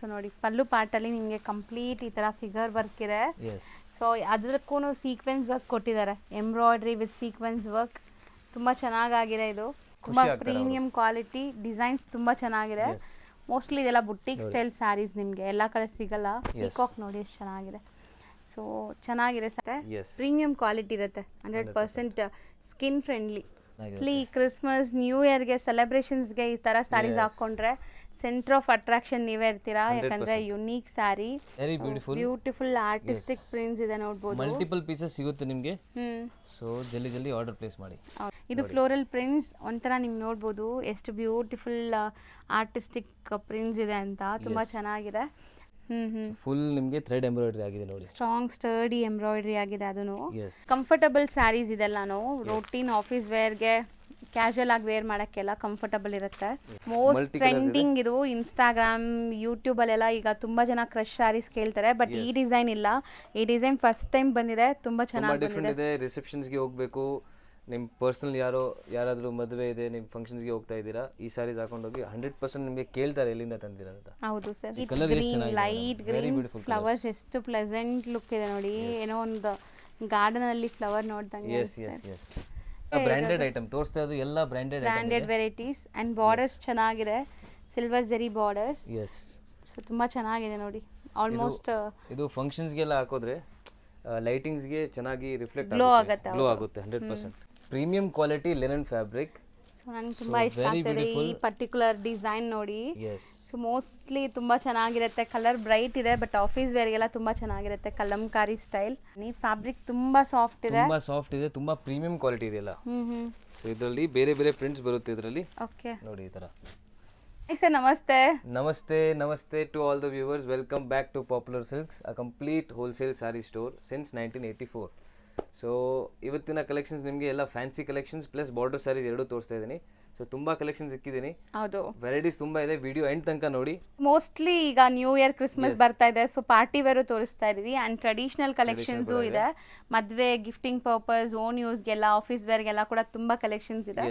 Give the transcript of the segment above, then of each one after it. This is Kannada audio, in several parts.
ಸೊ ನೋಡಿ ಪಲ್ಲು ಪಾರ್ಟಲ್ಲಿ ನಿಮಗೆ ಕಂಪ್ಲೀಟ್ ಈ ಥರ ಫಿಗರ್ ವರ್ಕ್ ಇದೆ. ಎಸ್ ಸೊ ಅದಕ್ಕೂ ಸೀಕ್ವೆನ್ಸ್ ವರ್ಕ್ ಕೊಟ್ಟಿದ್ದಾರೆ, ಎಂಬ್ರಾಯ್ಡ್ರಿ ವಿತ್ ಸೀಕ್ವೆನ್ಸ್ ವರ್ಕ್. ತುಂಬ ಚೆನ್ನಾಗಾಗಿದೆ ಇದು, ತುಂಬ ಪ್ರೀಮಿಯಂ ಕ್ವಾಲಿಟಿ, ಡಿಸೈನ್ಸ್ ತುಂಬ ಚೆನ್ನಾಗಿದೆ. ಮೋಸ್ಟ್ಲಿ ಇದೆಲ್ಲ ಬುಟ್ಟಿಕ್ ಸ್ಟೈಲ್ ಸ್ಯಾರೀಸ್, ನಿಮಗೆ ಎಲ್ಲ ಕಡೆ ಸಿಗಲ್ಲ. ಪೀಕಾಕ್ ನೋಡಿ ಎಷ್ಟು ಚೆನ್ನಾಗಿದೆ. ಸೊ ಚೆನ್ನಾಗಿದೆ ಸರ್, ಪ್ರೀಮಿಯಂ ಕ್ವಾಲಿಟಿ ಇರುತ್ತೆ, 100% ಸ್ಕಿನ್ ಫ್ರೆಂಡ್ಲಿ. ಕ್ರಿಸ್ಮಸ್ ನ್ಯೂ ಇಯರ್ಗೆ ಸೆಲೆಬ್ರೇಷನ್ಸ್ಗೆ ಈ ಥರ ಸ್ಯಾರೀಸ್ ಹಾಕ್ಕೊಂಡ್ರೆ ಸೆಂಟರ್ ಆಫ್ ಅಟ್ರಾಕ್ಷನ್ ನೀವೇ ಇರ್ತೀರಾ. ಯಾಕಂದ್ರೆ unique sari, very beautiful artistic prints ಇದೆ ನೋಡ್ಬೋದು. ಮಲ್ಟಿಪಲ್ ಪೀಸಸ್ ಸಿಗುತ್ತೆ ನಿಮಗೆ. ಸೊ ಜಲ್ದಿ ಆರ್ಡರ್ ಪ್ಲೇಸ್ ಮಾಡಿ. ಇದು ಫ್ಲೋರಲ್ ಪ್ರಿಂಟ್ಸ್ ಒಂಥರ ನಿಮ್ಗೆ ನೋಡ್ಬೋದು ಎಷ್ಟು ಬ್ಯೂಟಿಫುಲ್ ಆರ್ಟಿಸ್ಟಿಕ್ ಪ್ರಿಂಟ್ಸ್ ಇದೆ ಅಂತ, ತುಂಬಾ ಚೆನ್ನಾಗಿದೆ. ಫುಲ್ ನಿಮಗೆ ಥ್ರೆಡ್ ಎಂಬ್ರಾಯ್ಡ್ರಿ ಆಗಿದೆ ನೋಡಿ, ಸ್ಟ್ರಾಂಗ್ ಸ್ಟರ್ಡಿ ಎಂಬ್ರಾಯ್ಡ್ರಿ ಆಗಿದೆ. ಅದನ್ನು ಕಂಫರ್ಟಬಲ್ ಸ್ಯಾರೀಸ್ ಇದೆಲ್ಲಾನು ರೋಟೀನ್ ಆಫೀಸ್ ವೇರ್ಗೆ ಕ್ಯಾಶುವಲ್ ಆಗಿ ವೇರ್ ಮಾಡೋಕ್ಕೆಲ್ಲ ಕಂಫರ್ಟಬಲ್ ಇರುತ್ತೆ. ಮೋಸ್ಟ್ ಟ್ರೆಂಡಿಂಗ್ ಇದು ಇನ್ಸ್ಟಾಗ್ರಾಮ್ ಯೂಟ್ಯೂಬಲ್ಲೆಲ್ಲ ಈಗ ತುಂಬಾ ಜನ ಕ್ರಶ್ ಸ್ಯಾರೀಸ್ ಕೇಳ್ತಾರೆ, ಬಟ್ ಈ ಡಿಸೈನ್ ಇಲ್ಲ. ಈ ಡಿಸೈನ್ ಫಸ್ಟ್ ಟೈಮ್ ಬಂದಿದೆ, ತುಂಬಾ ಚೆನ್ನಾಗಿ ಬಂದಿದೆ. ರಿಸೆಪ್ಷನ್ಸ್ಗೆ ಹೋಗಬೇಕು, ನಿಮ್ಮ ಪರ್ಸನಲ್ ಯಾರಾದರೂ ಮದುವೆ ಇದೆ, ನಿಮ್ಮ ಫಂಕ್ಷನ್ಸ್ಗೆ ಹೋಗ್ತಾ ಇದ್ದೀರಾ, ಈ ಸ್ಯಾರೀಸ್ ಹಾಕೊಂಡೋಗಿ 100% ನಿಮಗೆ ಕೇಳ್ತಾರೆ ಎಲ್ಲಿಂದ ತಂದಿರ ಅಂತ. ಹೌದು ಸರ್, ಲೈಟ್ ಗ್ರೀನ್ ಫ್ಲವರ್ಸ್ ಎಷ್ಟು ಪ್ಲೆಸೆಂಟ್ ಲುಕ್ ಇದೆ ನೋಡಿ, ಏನೋ ಒಂದು ಗಾರ್ಡನ್ ಅಲ್ಲಿ ಫ್ಲವರ್ ನೋಡ್ದಂಗೆ. ಬ್ರಾಂಡೆಡ್ ಐಟಮ್ ತೋರಿಸ್ತಾ ಇರೋದು ಎಲ್ಲ ಬ್ರಾಂಡೆಡ್ ವೆರೈಟೀಸ್ ಅಂಡ್ ಬಾರ್ಡರ್ಸ್ ಚೆನ್ನಾಗಿದೆ, ಸಿಲ್ವರ್ ಜರಿ ಬಾರ್ಡರ್ಸ್. ಎಸ್, ಸೊ ತುಂಬಾ ಚೆನ್ನಾಗಿದೆ ನೋಡಿ. ಆಲ್ಮೋಸ್ಟ್ ಇದು ಫಂಕ್ಷನ್ಸ್ಗೆಲ್ಲ ಹಾಕೋದ್ರೆ ಲೈಟಿಂಗ್ಸ್ಗೆ ಚೆನ್ನಾಗಿ ರಿಫ್ಲೆಕ್ಟ್ ಗ್ಲೋ ಆಗುತ್ತೆ 100%. Premium quality linen fabric. So ನಂಗೆ ತುಂಬಾ ಇಷ್ಟ ಆಗ್ತದೆ ಈ ಪರ್ಟಿಕ್ಯುಲರ್ ಡಿಸೈನ್ ನೋಡಿ. ಸೊ ಮೋಸ್ಟ್ಲಿ ತುಂಬಾ ಚೆನ್ನಾಗಿರುತ್ತೆ, ಕಲರ್ ಬ್ರೈಟ್ ಇದೆ, ಬಟ್ ಆಫೀಸ್ ವೇರ್ಗೆಲ್ಲ ತುಂಬಾ ಚೆನ್ನಾಗಿರುತ್ತೆ, ಕಲಂಕಾರಿ ಸ್ಟೈಲ್. ಈ ಫ್ಯಾಬ್ರಿಕ್ ತುಂಬಾ ಸಾಫ್ಟ್ ಇದೆ, ತುಂಬಾ ಪ್ರೀಮಿಯಂ ಕ್ವಾಲಿಟಿ ಇದೆ ಅಲ್ಲ. ಸೊ ಇದರಲ್ಲಿ ಬೇರೆ ಪ್ರಿಂಟ್ಸ್ ಬರುತ್ತೆ ಇದರಲ್ಲಿ. ಓಕೆ ನೋಡಿ ಈ ತರ. Sir namaste to all the viewers. Welcome back to Popular Silks, a complete wholesale saree store since 1984. So ಇವತ್ತಿನ ಕಲೆಕ್ಷನ್ಸ್ ನಿಮಗೆ ಎಲ್ಲ fancy collections plus border sarees ಎರಡೂ ತೋರಿಸ್ತಾ ಇದ್ದೀನಿ. ಸೊ ತುಂಬಾ ಕಲೆಕ್ಷನ್ಸ್ ಸಿಕ್ಕಿದ್ದೀನಿ, ಹೌದು ವೆರೈಟೀಸ್ ತುಂಬಾ ಇದೆ. ವಿಡಿಯೋ ಎಂಡ್ ತನಕ ನೋಡಿ. ಮೋಸ್ಟ್ಲಿ ಈಗ ನ್ಯೂ ಇಯರ್ ಕ್ರಿಸ್ಮಸ್ ಬರ್ತಾ ಇದೆ, ಸೊ ಪಾರ್ಟಿ ವೇರು ತೋರಿಸ್ತಾ ಇದೀವಿ ಅಂಡ್ ಟ್ರೆಡಿಷನಲ್ ಕಲೆಕ್ಷನ್ಸ್ ಇದೆ. ಮದ್ವೆ ಗಿಫ್ಟಿಂಗ್ ಪರ್ಪಸ್, ಓನ್ ಯೂಸ್ಗೆಲ್ಲ, ಆಫೀಸ್ ವೇರ್ಗೆಲ್ಲ ಕೂಡ ತುಂಬಾ ಕಲೆಕ್ಷನ್ಸ್ ಇದೆ.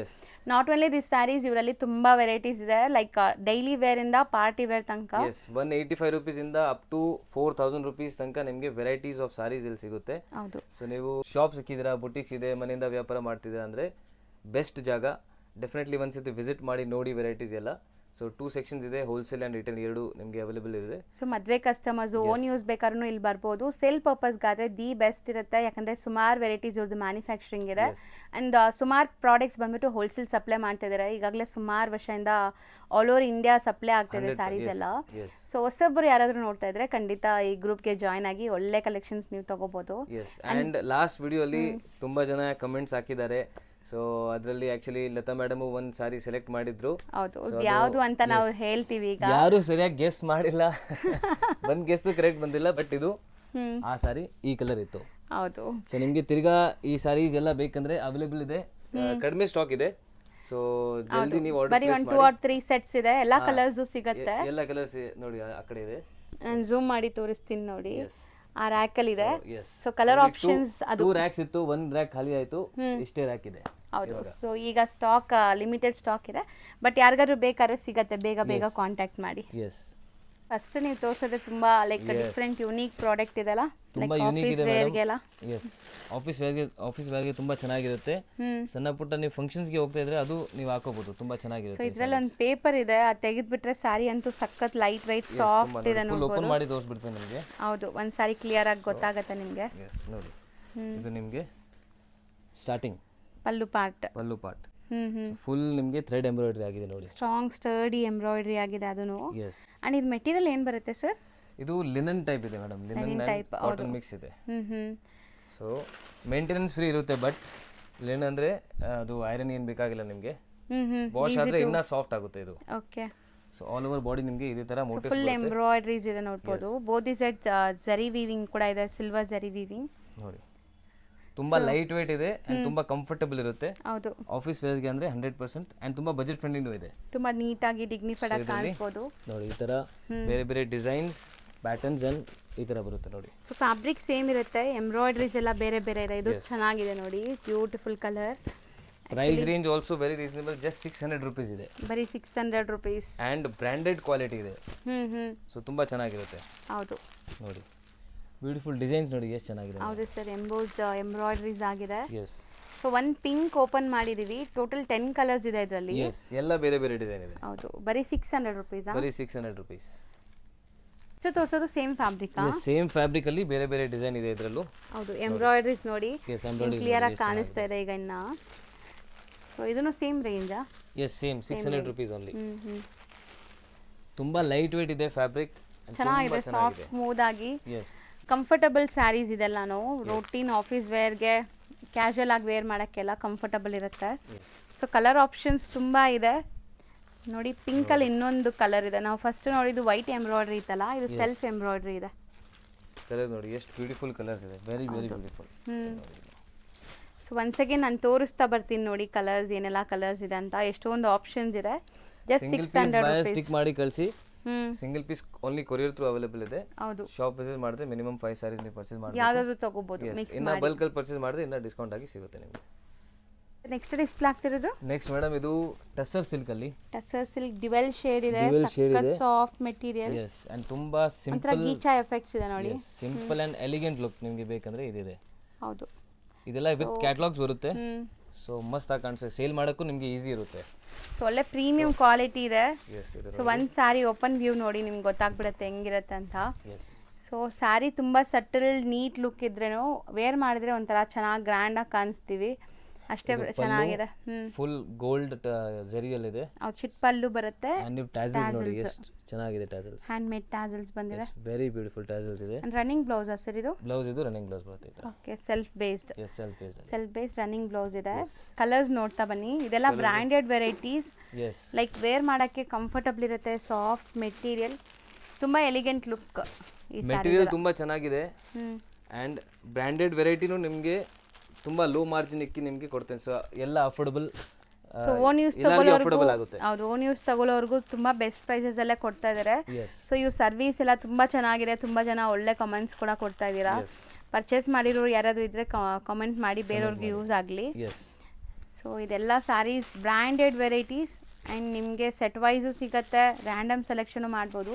ನಾಟ್ ಓನ್ಲಿ ದಿಸ್ ಸ್ಯಾರೀಸ್, ಇವರಲ್ಲಿ ತುಂಬಾ ವೆರೈಟೀಸ್ ಇದೆ, ಲೈಕ್ ಡೈಲಿ ವೇರ್ ಇಂದ ಪಾರ್ಟಿ ವೇರ್ ತನಕ. 185 rupees ಇಂದ ಅಪ್ ಟು 4000 rupees ತನಕ ನಿಮಗೆ ವೆರೈಟೀಸ್ ಆಫ್ ಸ್ಯಾರೀಸ್ ಇಲ್ಲಿ ಸಿಗುತ್ತೆ. ಹೌದು. ಸೊ ನೀವು ಶಾಪ್ ಸಿಕ್ಕಿದ್ದೀರಾ, ಬುಟಿಕ್ಸ್ ಇದೆ, ಮನೆಯಿಂದ ವ್ಯಾಪಾರ ಮಾಡ್ತಿದ್ದೀರಾ ಅಂದ್ರೆ ಬೆಸ್ಟ್ ಜಾಗ. ಡೆಫಿನೆಟ್ಲಿ ಒಂದ್ಸತಿ ವಿಸಿಟ್ ಮಾಡಿ ನೋಡಿ ವೆರೈಟೀಸ್ ಎಲ್ಲ. ಸೊ 2 sections ಇದೆ, ಹೋಲ್ಸೇಲ್ ಅಂಡ್ ರಿಟೇಲ್ ಎರಡು ನಿಮಗೆ ಅವೈಲೇಬಲ್ ಇದೆ. ಸೊ ಮದ್ವೆ ಕಸ್ಟಮರ್ಸ್ ಓನ್ ಯೂಸ್ ಬೇಕಾದ್ರೂ ಇಲ್ಲಿ ಬರ್ಬೋದು. ಸೇಲ್ ಪರ್ಪಸ್ಗಾದ್ರೆ ದಿ ಬೆಸ್ಟ್ ಇರುತ್ತೆ, ಯಾಕಂದ್ರೆ ಸುಮಾರು ವೆರೈಟೀಸ್ ಅವ್ರದ್ದು ಮ್ಯಾನುಫ್ಯಾಕ್ಚರಿಂಗ್ ಇದೆ ಅಂಡ್ ಸುಮಾರು ಪ್ರಾಡಕ್ಟ್ಸ್ ಬಂದ್ಬಿಟ್ಟು ಹೋಲ್ಸೇಲ್ ಸಪ್ಲೈ ಮಾಡ್ತಿದ್ದಾರೆ. ಈಗಾಗಲೇ ಸುಮಾರು ವರ್ಷದಿಂದ ಆಲ್ ಓವರ್ ಇಂಡಿಯಾ ಸಪ್ಲೈ ಆಗ್ತಿದೆ ಸ್ಯಾರೀಸ್ ಎಲ್ಲ. ಸೊ ಹೊಸೊಬ್ಬರು ಯಾರಾದ್ರೂ ನೋಡ್ತಾ ಇದ್ರೆ ಖಂಡಿತ ಈ ಗ್ರೂಪ್ಗೆ ಜಾಯ್ನ್ ಆಗಿ ಒಳ್ಳೆ ಕಲೆಕ್ಷನ್ಸ್ ನೀವು ತಗೋಬಹುದು. ಅಂಡ್ ಲಾಸ್ಟ್ ವಿಡಿಯೋ ಅಲ್ಲಿ ತುಂಬಾ ಜನ ಕಮೆಂಟ್ಸ್ ಹಾಕಿದ್ದಾರೆ. ಸೊ ಅದರಲ್ಲಿ ಆಕ್ಚುಲಿ ಲತಾ ಮೇಡಮ್ ಒಂದು ಸಾರಿ ಸೆಲೆಕ್ಟ್ ಮಾಡಿದ್ರು. ಹೌದು, ಯಾವುದು ಅಂತ ನಾವು ಹೇಳ್ತೀವಿ. ಈಗ ಯಾರು ಸರಿಯಾಗಿ ಗೆಸ್ ಮಾಡಿಲ್ಲ, ಒಂದ್ ಗೆಸ್ ಕರೆಕ್ಟ್ ಬಂದಿಲ್ಲ, ಬಟ್ ಇದು ಆ ಸಾರಿ ಈ ಕಲರ್ ಇತ್ತು. ಹೌದು. ಸೊ ನಿಮ್ಗೆ ತಿರ್ಗಾ ಈ ಸಾರೀಸ್ ಎಲ್ಲ ಬೇಕಂದ್ರೆ ಅವೈಲೇಬಲ್ ಇದೆ, ಕಡಿಮೆ ಸ್ಟಾಕ್ ಇದೆ. ಸೊ ಜಲ್ದಿ ನೀವು ಆರ್ಡರ್ ಬರೀ 1 2 or 3 ಸೆಟ್ಸ್ ಇದೆ, ಎಲ್ಲಾ ಕಲರ್ಸ್ ಸಿಗುತ್ತೆ. ಎಲ್ಲ ಕಲರ್ಸ್ ನೋಡಿ ಆ ಕಡೆ ಇದೆ, ನಾನು ಝೂಮ್ ಮಾಡಿ ತೋರಿಸ್ತೀನಿ ನೋಡಿ. ಆ ರ್ಯಾಕ್ ಅಲ್ಲಿ ಇದೆ. ಸೊ ಕಲರ್ ಆಪ್ಷನ್ಸ್ ಅದು 2 racks ಇತ್ತು, 1 rack ಖಾಲಿ ಆಯ್ತು, ಇಷ್ಟೇ ರ್ಯಾಕ್ ಇದೆ. ಹೌದು. ಸೊ ಈಗ ಸ್ಟಾಕ್ ಲಿಮಿಟೆಡ್ ಸ್ಟಾಕ್ ಇದೆ, ಬಟ್ ಯಾರಿಗಾದ್ರೂ ಬೇಕಾದ್ರೆ ಸಿಗತ್ತೆ, ಬೇಗ ಕಾಂಟ್ಯಾಕ್ಟ್ ಮಾಡಿ. ಫಸ್ಟ್ ನೀವು ತೋರಿಸೋದೇ ತುಂಬಾ ಲೈಕ್ ಡಿಫರೆಂಟ್ ಯೂನಿಕ್ ಪ್ರಾಡಕ್ಟ್ ಇದೆಲ್ಲ, ತುಂಬಾ ಯೂನಿಕ್ ಇದೆ ಮೇಡಂ. ಎಸ್, ಆಫೀಸ್ ವೇರ್ಗೆ ತುಂಬಾ ಚೆನ್ನಾಗಿರುತ್ತೆ. ಸಣ್ಣ ಪುಟ್ಟ ನೀವು ಫಂಕ್ಷನ್ಸ್ ಗೆ ಹೋಗ್ತಾ ಇದ್ರೆ ಅದು ನೀವು ಹಾಕೋಬಹುದು, ತುಂಬಾ ಚೆನ್ನಾಗಿರುತ್ತೆ. ಸೊ ಇದ್ರಲ್ಲಿ ಒಂದು ಪೇಪರ್ ಇದೆ, ಅದು ತೆಗೆದ್ಬಿಟ್ರೆ ಸಾರಿ ಅಂತೂ ಸಖತ್ ಲೈಟ್ ವೈಟ್ ಸಾಫ್ಟ್ ಇದೆ. ಓಪನ್ ಮಾಡಿ ತೋರಿಸ್ಬಿಡ್ತೀನಿ ನಿಮಗೆ. ಹೌದು, ಒಂದು ಸಾರಿ ಕ್ಲಿಯರ್ ಆಗಿ ಗೊತ್ತಾಗುತ್ತೆ ನಿಮಗೆ. ಎಸ್ ನೋಡಿ, ಇದು ನಿಮಗೆ ಸ್ಟಾರ್ಟಿಂಗ್ ಪಲ್ಲು ಪಾರ್ಟ್ ಫುಲ್ ನಿಮಗೆ ಥ್ರೆಡ್ ಎಂಬ್ರಾಯ್ಡ್ರಿ ಆಗಿದೆ ನೋಡಿ, ಸ್ಟ್ರಾಂಗ್ ಸ್ಟರ್ಡಿ ಎಂಬ್ರಾಯ್ಡ್ರಿ ಆಗಿದೆ ಅದನ್ನು. ಅಂಡ್ ಇದು ಮೆಟೀರಿಯಲ್ ಏನು ಬರುತ್ತೆ ಸರ್? ಇದು ಲಿನನ್ ಟೈಪ್ ಇದೆ madam, linen type cotton mix ಇದೆ. ಸೊ ಮೇಂಟೆನೆನ್ಸ್ ಫ್ರೀ ಇರುತ್ತೆ, ಬಟ್ ಲಿನನ್ ಅಂದ್ರೆ ಅದು ಐರನ್ ಏನು ಬೇಕಾಗಿಲ್ಲ ನಿಮಗೆ. ವಾಶ್ ಆದ್ರೆ ಇನ್ನ ಸಾಫ್ಟ್ ಆಗುತ್ತೆ ಇದು. Okay. So all over body ನಿಮಗೆ ಇದೇ ತರ ಮೋಟಿವ್ಸ್ ಫುಲ್ ಎಂಬ್ರಾಯ್ಡ್ರೀಸ್ ಇದೆ ನೋಡಬಹುದು. ಬೋದಿ ಸೆಟ್ ಜರಿ ವೀವಿಂಗ್ ಕೂಡ ಇದೆ, ಸಿಲ್ವರ್ ಜರಿ ವೀವಿಂಗ್ ನೋಡಿ. ತುಂಬಾ ಲೈಟ್ ವೇಟ್ ಇದೆ ಅಂಡ್ ತುಂಬಾ ಕಂಫರ್ಟಬಲ್ ಇರುತ್ತೆ. ಹೌದು, ಆಫೀಸ್ ವೇರ್ಗೆ ಅಂದ್ರೆ 100% ಅಂಡ್ ತುಂಬಾ ಬಜೆಟ್ ಫ್ರೆಂಡ್ಲಿನೂ ಇದೆ. ತುಂಬಾ ನೀಟಾಗಿ ಡಿಗ್ನಿಫೈಡ್ ಆಗಿ ಕಾಣಿಸಬಹುದು ನೋಡಿ. ಈ ತರ ಬೇರೆ ಡಿಸೈನ್ಸ್, ಪ್ಯಾಟರ್ನ್ಸ್ ಅಂಡ್ ಈ ತರ ಬರುತ್ತೆ ನೋಡಿ. ಸೊ ಫ್ಯಾಬ್ರಿಕ್ ಸೇಮ್ ಇರುತ್ತೆ, ಎಂಬ್ರಾಯ್ಡ್ರೀಸ್ ಎಲ್ಲ ಬೇರೆ ಇದೆ. ಇದು ಚೆನ್ನಾಗಿದೆ ನೋಡಿ, beautiful colour price range also very reasonable, just 600 rupees ಇದೆ. ಬರೀ 600 rupees. ಆ್ಯಂಡ್ ಬ್ರ್ಯಾಂಡೆಡ್ ಕ್ವಾಲಿಟಿ ಇದೆ. ಸೊ ತುಂಬ ಚೆನ್ನಾಗಿರುತ್ತೆ. ಹೌದು ನೋಡಿ ಬ್ಯೂಟಿಫುಲ್ ಡಿಸೈನ್ಸ್ ನೋಡಿ ಎಷ್ಟು ಚೆನ್ನಾಗಿದೆ. ಹೌದು ಸರ್, ಎಂಬೋಸ್ಡ್ ಎಂಬ್ರಾಯ್ಡ್ರೀಸ್ ಆಗಿದೆ. ಎಸ್. ಸೊ ಒಂದು ಪಿಂಕ್ ಓಪನ್ ಮಾಡಿದೀವಿ, ಟೋಟಲ್ 10 ಕಲರ್ಸ್ ಇದೆ ಇದರಲ್ಲಿ. ಎಸ್, ಎಲ್ಲ ಬೇರೆ ಬೇರೆ ಡಿಸೈನ್ ಇದೆ. ಹೌದು, ಬರೀ 600 rupees. ಬರೀ 600 rupees. ತೋರಿಸೋದು ಸೇಮ್ ಫ್ಯಾಬ್ರಿಕ್. ಸೇಮ್ ಫ್ಯಾಬ್ರಿಕ್ ಅಲ್ಲಿ ಬೇರೆ ಬೇರೆ ಡಿಸೈನ್ ಇದೆ ಇದರಲ್ಲೂ. ಹೌದು, ಎಂಬ್ರಾಯ್ಡ್ರೀಸ್ ನೋಡಿ ಎಸ್, ಎಂಬ್ರಾಯ್ಡ್ರಿ ಕ್ಲಿಯರ್ ಆಗಿ ಕಾಣಿಸ್ತಾ ಇದೆ ಈಗ ಇನ್ನ. ಸೊ ಇದನ್ನು ಸೇಮ್ ರೇಂಜಾ? Yes, same 600 rupees only. ತುಂಬಾ ಲೈಟ್ ವೇಟ್ ಇದೆ ಫ್ಯಾಬ್ರಿಕ್, ಚೆನ್ನಾಗಿದೆ, ಸಾಫ್ಟ್ ಸ್ಮೂತ್ ಆಗಿ. ಎಸ್, ಕಂಫರ್ಟಬಲ್ ಸ್ಯಾರೀಸ್ ಇದೆಲ್ಲಾನು ರೂಟೀನ್ ಆಫೀಸ್ ವೇರ್ಗೆ ಕ್ಯಾಶುವಲ್ ಆಗಿ ವೇರ್ ಮಾಡೋಕ್ಕೆಲ್ಲ ಕಂಫರ್ಟಬಲ್ ಇರುತ್ತೆ. ಸೊ ಕಲರ್ ಆಪ್ಷನ್ಸ್ ತುಂಬ ಇದೆ ನೋಡಿ. ಪಿಂಕಲ್ಲಿ ಇನ್ನೊಂದು ಕಲರ್ ಇದೆ. ನಾವು ಫಸ್ಟ್ ನೋಡಿದ್ದು ವೈಟ್ ಎಂಬ್ರಾಯ್ಡ್ರಿ ಇತ್ತಲ್ಲ, ಇದು ಸೆಲ್ಫ್ ಎಂಬ್ರಾಯ್ಡ್ರಿ ಇದೆ. ಕಲರ್ ನೋಡಿ ಎಷ್ಟು ಬ್ಯೂಟಿಫುಲ್ ಕಲರ್ಸ್ ಇದೆ, very very beautiful. So once again ನಾನು ತೋರಿಸ್ತಾ ಬರ್ತೀನಿ ನೋಡಿ ಕಲರ್ಸ್, ಏನೆಲ್ಲ ಕಲರ್ಸ್ ಇದೆ ಅಂತ. ಎಷ್ಟೊಂದು ಆಪ್ಷನ್ಸ್ ಇದೆ. Just 600 rupees. ಸ್ಟಿಕ್ ಮಾಡಿ ಕಳಿಸಿ. Single piece only courier through available ಇದೆ. ಹೌದು, ಶಾಪ್ ವಿಸಿಟ್ ಮಾಡಿದ್ರೆ ಮಿನಿಮಮ್ 5 sarees ನೀವು ಪರ್ಚೇಸ್ ಮಾಡಿ ಯಾವ್ದಾದ್ರು ತಗೋಬಹುದು. ಇನ್ನ ಬಲ್ಕ್ ಅಲ್ಲಿ ಪರ್ಚೇಸ್ ಮಾಡಿದ್ರೆ ಇನ್ನ ಡಿಸ್ಕೌಂಟ್ ಆಗಿ ಸಿಗುತ್ತೆ ನಿಮಗೆ. ನೆಕ್ಸ್ಟ್ ಡಿಸ್ಪ್ಲೇ ಆಗ್ತಿರೋದು ನೆಕ್ಸ್ಟ್ ಮೇಡಮ್ ಇದು ಟಸರ್ ಸಿಲ್ಕ್ ಅಲ್ಲಿ. ಟಸರ್ ಸಿಲ್ಕ್ ಡ್ಯುವೆಲ್ ಶೇಡ್ ಇದೆ, ಸಾಫ್ಟ್ ಮೆಟೀರಿಯಲ್. ಎಸ್, ಅಂಡ್ ತುಂಬಾ ಒಂಥರ ಸಿಂಪಲ್ ಗೀಚಾ ಎಫೆಕ್ಟ್ಸ್ ಇದೆ ನೋಡಿ. ಸಿಂಪಲ್ ಅಂಡ್ ಎಲಿಗೆಂಟ್ ಲುಕ್ ನಿಮಗೆ ಬೇಕಂದ್ರೆ ಇದಿದೆ. ಹೌದು, ಇದೆಲ್ಲ ವಿತ್ ಕ್ಯಾಟಲಾಗ್ಸ್ ಬರುತ್ತೆ. ಸೊ ಮಸ್ತ್ ಆಗಿ ಕಾಣಿಸುತ್ತೆ, ಸೇಲ್ ಮಾಡೋಕ್ಕೂ ನಿಮಗೆ ಈಸಿ ಇರುತ್ತೆ. ಸೊ ಒಳ್ಳೆ ಪ್ರೀಮಿಯಂ ಕ್ವಾಲಿಟಿ ಇದೆ. ಎಸ್, ಸೊ ಒಂದು ಸ್ಯಾರಿ ಓಪನ್ ವ್ಯೂ ನೋಡಿ ನಿಮ್ಗೆ ಗೊತ್ತಾಗ್ಬಿಡುತ್ತೆ ಹೆಂಗಿರುತ್ತೆ ಅಂತ. ಎಸ್. ಸೊ ಸ್ಯಾರಿ ತುಂಬ ಸಟಲ್ ನೀಟ್ ಲುಕ್ ಇದ್ರೇನು ವೇರ್ ಮಾಡಿದ್ರೆ ಒಂಥರ ಚೆನ್ನಾಗಿ ಗ್ರ್ಯಾಂಡಾಗಿ ಕಾಣಿಸ್ತೀವಿ, ಅಷ್ಟೇ ಚೆನ್ನಾಗಿದೆ. ಫುಲ್ ಗೋಲ್ಡ್ ಜರಿಯಲ್ಲಿ ಇದೆ. ಅವ್ರು ಚಿಟ್ ಪಲ್ಲು ಬರುತ್ತೆ. ಅಂಡ್ ನೀವು ಟ್ಯಾಸಲ್ಸ್ ನೋಡಿ ಎಷ್ಟು ಚೆನ್ನಾಗಿದೆ. ಟ್ಯಾಸಲ್ಸ್ ಹ್ಯಾಂಡ್ ಮೇಡ್ ಟ್ಯಾಸಲ್ಸ್ ಬಂದಿದೆ. ವೆರಿ ಬ್ಯೂಟಿಫುಲ್ ಟ್ಯಾಸಲ್ಸ್ ಇದೆ. ರನ್ನಿಂಗ್ ಬ್ಲೌಸ್ ಸರ್ ಇದು? ಬ್ಲೌಸ್ ಇದು ರನ್ನಿಂಗ್ ಬ್ಲೌಸ್ ಬರುತ್ತೆ. Okay, self based. Yes, self based running blouse ಇದೆ. ಕಲರ್ಸ್ ನೋಡ್ತಾ ಬನ್ನಿ. ಇದೆಲ್ಲ branded varieties. Yes, like wear ಮಾಡೋಕ್ಕೆ ಕಂಫರ್ಟಬಲ್ ಇರುತ್ತೆ, ಸಾಫ್ಟ್ ಮೆಟೀರಿಯಲ್, ತುಂಬ ಎಲಿಗೆಂಟ್ ಲುಕ್. ಈ ಮೆಟೀರಿಯಲ್ ತುಂಬ ಚೆನ್ನಾಗಿದೆ. ಆ್ಯಂಡ್ ಬ್ರ್ಯಾಂಡೆಡ್ ವೆರೈಟಿನೂ ನಿಮಗೆ ತುಂಬ ಲೋ ಮಾರ್ಜಿನ್ ಇಕ್ಕಿ ನಿಮಗೆ ಕೊಡ್ತೇನೆ. ಸೊ ಎಲ್ಲ ಅಫೋರ್ಡಬಲ್. ಸೊ ಓನ್ ಯೂಸ್ ತಗೊಳ್ಳೋರ್ಗು, ಹೌದು, ಓನ್ ಯೂಸ್ ತಗೊಳ್ಳೋರ್ಗು ತುಂಬ ಬೆಸ್ಟ್ ಪ್ರೈಸಸ್ ಅಲ್ಲೇ ಕೊಡ್ತಾ ಇದ್ದಾರೆ. ಸೊ ಇವ್ರ ಸರ್ವಿಸ್ ಎಲ್ಲ ತುಂಬ ಚೆನ್ನಾಗಿದೆ. ತುಂಬ ಜನ ಒಳ್ಳೆ ಕಮೆಂಟ್ಸ್ ಕೂಡ ಕೊಡ್ತಾ ಇದ್ದೀರಾ. ಪರ್ಚೇಸ್ ಮಾಡಿರೋರು ಯಾರಾದರೂ ಇದ್ರೆ ಕಾಮೆಂಟ್ ಮಾಡಿ, ಬೇರೆಯವ್ರಿಗೆ ಯೂಸ್ ಆಗಲಿ. ಸೊ ಇದೆಲ್ಲ ಸ್ಯಾರೀಸ್ ಬ್ರ್ಯಾಂಡೆಡ್ ವೆರೈಟೀಸ್ ಆ್ಯಂಡ್ ನಿಮಗೆ ಸೆಟ್ ವೈಸು ಸಿಗುತ್ತೆ, ರ್ಯಾಂಡಮ್ ಸೆಲೆಕ್ಷನು ಮಾಡ್ಬೋದು.